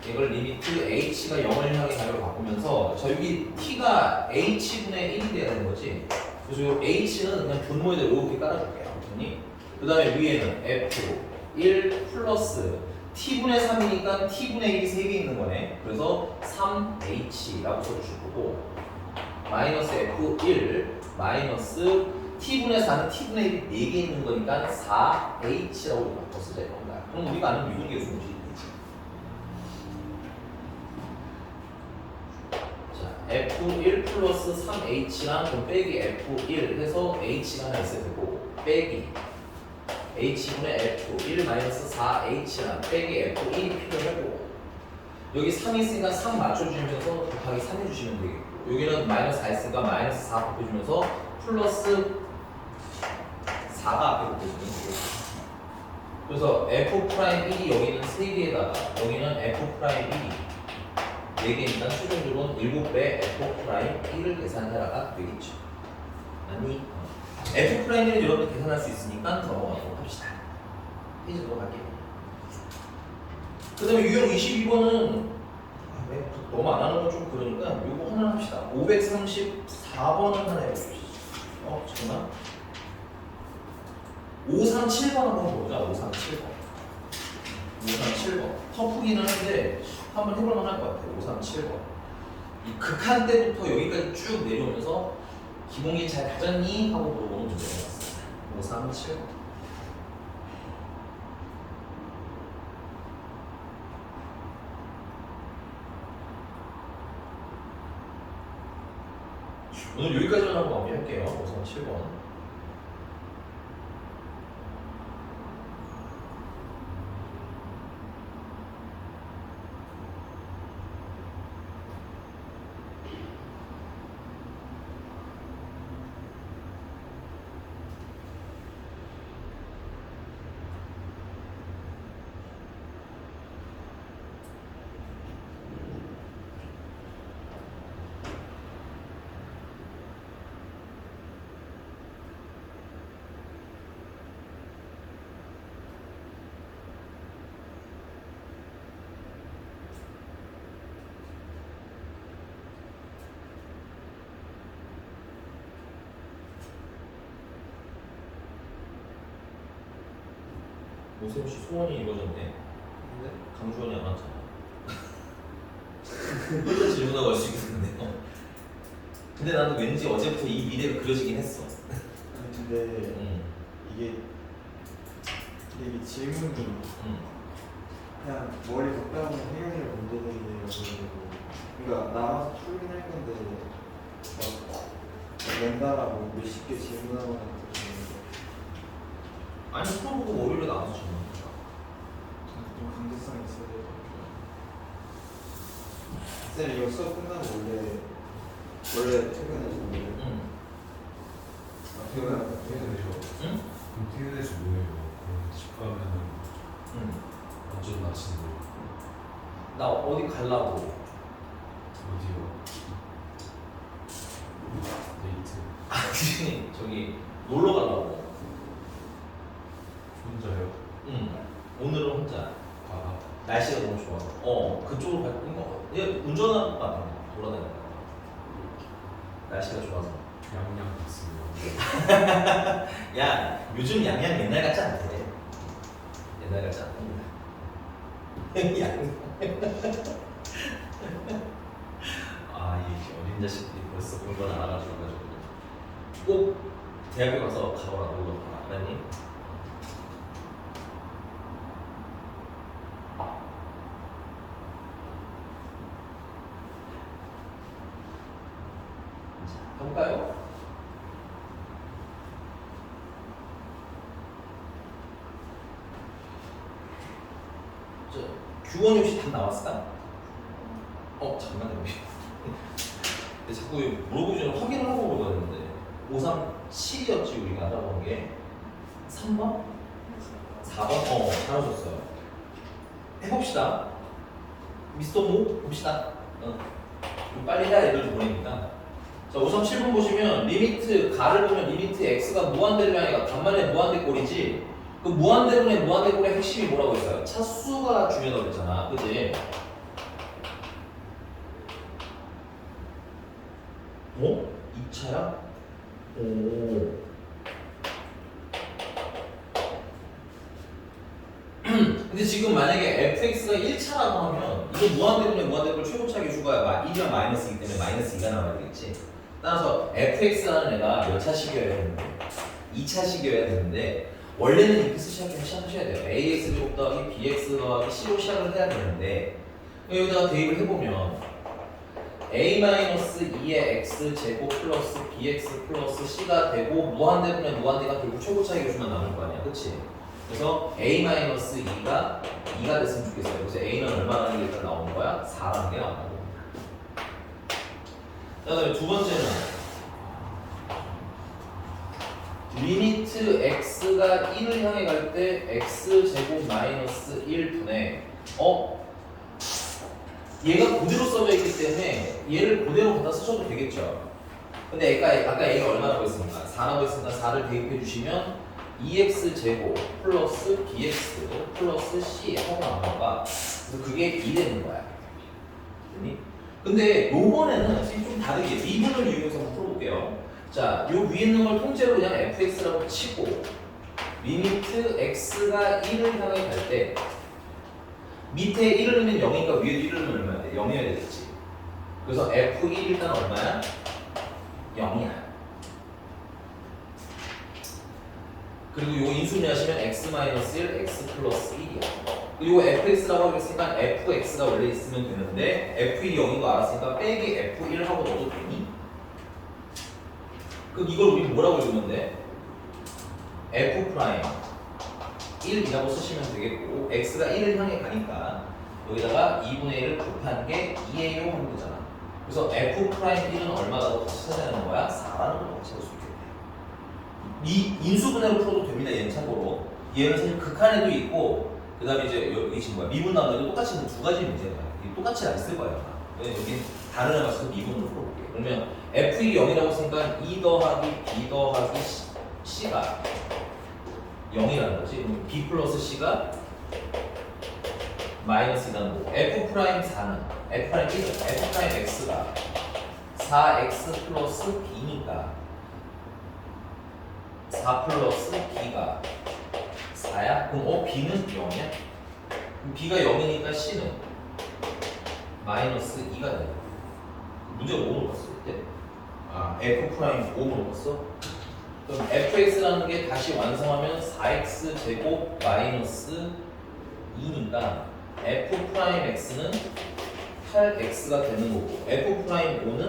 이걸 리미트 h가 0을 향해 가려고 바꾸면서 저 여기 t가 h분의 1이 돼야 되는 거지. 그래서 h는 그냥 분모에다 이렇게 깔아줄게요. 그 다음에 위에는 f1 플러스 t분의 3이니까 t분의 1이 3개 있는 거네. 그래서 3h라고 써주실 거고 마이너스 f1 마이너스 t분의 4는 t분의 1이 4개 있는 거니까 4h라고 바꿔 쓰자 이겁니다. 그럼 우리가 아는 미분계수문제 f1 플러스 3h랑 좀 빼기 f1 해서 h가 하나 있어야 되고 빼기 h분의 f1 마이너스 4h랑 빼기 f1이 필요하고 여기 3이 있으니까 3 맞춰주면서 곱하기 3 해주시면 되겠고 여기는 마이너스 4 있으니까 마이너스 4 곱해주면서 플러스 4가 앞에 곱해주면 되겠고 그래서 f'1이 여기는 3개에다가 여기는 f'1이 4개니까 최종적으로는 7배 f'1을 계산해라가 되겠죠. 아니 f'1을 여러분 계산할 수 있으니까 넘어가도록 합시다. 페이지로 갈게요. 그 다음에 유형 22번은 너무 안 하는 건 좀 그러니까 이거 하나 합시다. 534번은 하나 해보시죠. 잠깐만 537번 한번 보자. 537번 537번 터프기는 한데 한번 해볼 만할 것 같아요. 537번 이 극한 때부터 여기까지 쭉 내려오면서 기본기 잘 가졌니? 하고 물어보는 문제가 있습니다. 537번 오늘 여기까지만 하고 마무리할게요. 537번 오세훈 씨 소원이 이루어졌네. 근데 강주원이 안 왔잖아. 혼자 질문하고 할 수 있겠는데요. 근데 나도 왠지 어제부터 이 미래가 그려지긴 했어. 아니 근데 이게 질문이 그냥 머리 걷다 보면 해결될 문제들이에요. 그러니까 남아서 풀긴 할 건데 막 연달아고 몇십 개 질문하거나 그러는데 아니 풀어보고 월요일에 나와서 질문. 좀 강제성이 있어야 돼요. 쌤 이거 수업 끝나고 원래 퇴근해서 원래 퇴근해서 응? 그럼 TN에서 뭐해요? 그럼 집 가면은 완전 나신데 나 어디 갈라고. 어디요? 데이트 아니 저기 놀러 가려고. 혼자요? 오늘은 혼자. 아 날씨가 너무 좋아서. 그쪽으로 갈 거. 얘 운전하고 가는 거. 돌아다니는 거. 날씨가 좋아서. 양양 갔습니다. 야 요즘 양양 옛날 같지 않대. 옛날 같지 않답니다. 양양. 이 어린 자식들이 벌써 그런 건 알아가지고 꼭 대학에 가서 가보라 놀러 가. 알았니? 자, 가볼까요? 저 규원 역시 답 나왔을까? 잠깐만요. 근데 자꾸 물어보기 전에 확인을 하고 물어봤는데 537이었지 우리가 알아본 게 3번? 4번? 잘하셨어요. 해봅시다. 미스터 모 봅시다. 좀 빨리 해야 애들 보내니까. 자, 537번 보시면 리미트 가를 보면 리미트 x가 무한대를 향해 가. 간만에 무한대꼴이지. 그 무한대분의 무한대꼴의 핵심이 뭐라고 했어요? 차수가 중요하다고 했잖아. 그치? 2차야? 근데 지금 만약에 fx가 1차라고 하면 이거 무한대분의 무한대꼴 최고차 계수가 1이랑 마이너스이기 때문에 마이너스 2가 나와야 되겠지. 따라서 fx라는 애가 몇 차식이어야 되는데 2차식이어야 되는데 원래는 이렇게 시작하셔야 돼요. ax 제곱 더하기 bx 더하기 c로 시작을 해야 되는데 여기다가 대입을 해보면 a-2의 x 제곱 플러스 bx 플러스 c가 되고 무한대분의 무한대가 결국 최고차의 교수만 남을 거 아니야, 그치? 그래서 a-2가 2가 됐으면 좋겠어요. 그래서 a는 얼마라는 게 일단 나오는 거야? 4라는 게 나온다고. 그 다음에 두 번째는 리미트 x가 1을 향해 갈 때 x 제곱 마이너스 1분의 얘가 그대로 써져 있기 때문에 얘를 그대로 갖다 쓰셔도 되겠죠. 근데 아까 얘가 얼마라고 했습니까? 4라고 했으니까 4를 대입해 주시면 2x 제곱 플러스 bx 플러스 c 하고 나와가 그래서 그게 2 되는 거야. 근데 요번에는 좀 다르게 미분을 이용해서 한번 풀어볼게요. 자, 요 위에 있는 걸 통째로 그냥 fx라고 치고 리미트 x가 1을 향해 갈 때 밑에 1을 넣으면 0이니까 위에도 1을 넣으면 얼마야 돼? 0이어야 되겠지. 그래서 f1 일단 얼마야? 0이야. 그리고 요 인수분해 하시면 x-1, x 플러스 1이야. 그리고 fx라고 하겠으니까 fx가 원래 있으면 되는데 f1이 0인 거 알았으니까 빼기 f1 하고 넣어도 되니? 그럼 이걸 우리 뭐라고 읽으면 돼? f' 1이라고 쓰시면 되겠고 x가 1을 향해 가니까 여기다가 2분의 1을 곱한 게 2예요 하면 되잖아. 그래서 f'1은 얼마라고 다시 찾아내는 거야? 4라는 걸로 찾을 수 있겠네. 이 인수분해로 풀어도 됩니다. 얘는 참고로. 얘는 사실 극한에도 있고 그 다음에 이제 여기 지금 뭐야 미분 나오는데 똑같이 두 가지 문제가 똑같이 안 쓸 거예요. 여기 다른 애 가서 미분으로 풀어볼게요. 그러면 f1이 0이라고 했으니까 2 더하기 b 더하기 c가 0이라는 거지. 그럼 b 플러스 c가 마이너스이라는 거고 f'4는 f'x가 4x 플러스 b니까 4 플러스 b가 4야? 그럼 b는 0이야? 그럼 b가 0이니까 c는 마이너스 2가 되는 거야. 문제가 뭐로 봤을 때? f'5로 봤어? 그럼 fx라는 게 다시 완성하면 4x 제곱 마이너스 2니까 f'x는 8x가 되는 거고 f'5는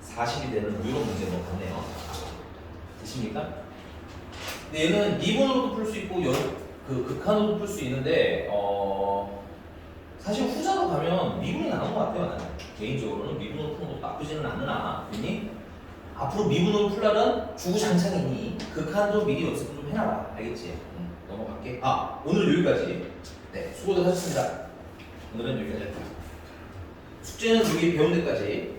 40이 되는 이런 문제인 것 같네요. 되십니까? 근데 얘는 미분으로도 풀 수 있고 그 극한으로도 풀 수 있는데 사실 후자로 가면 미분이 나은 것 같아요. 나는 개인적으로는 미분으로 푸는 것도 나쁘지는 않으나 그니? 앞으로 미분으로 풀려는 주구장창이니 극한도 미리 연습 좀 해놔라. 알겠지? 넘어갈게. 오늘 여기까지. 네, 수고들 하셨습니다. 오늘은 여기까지 할게요. 숙제는 여기 배운 데까지.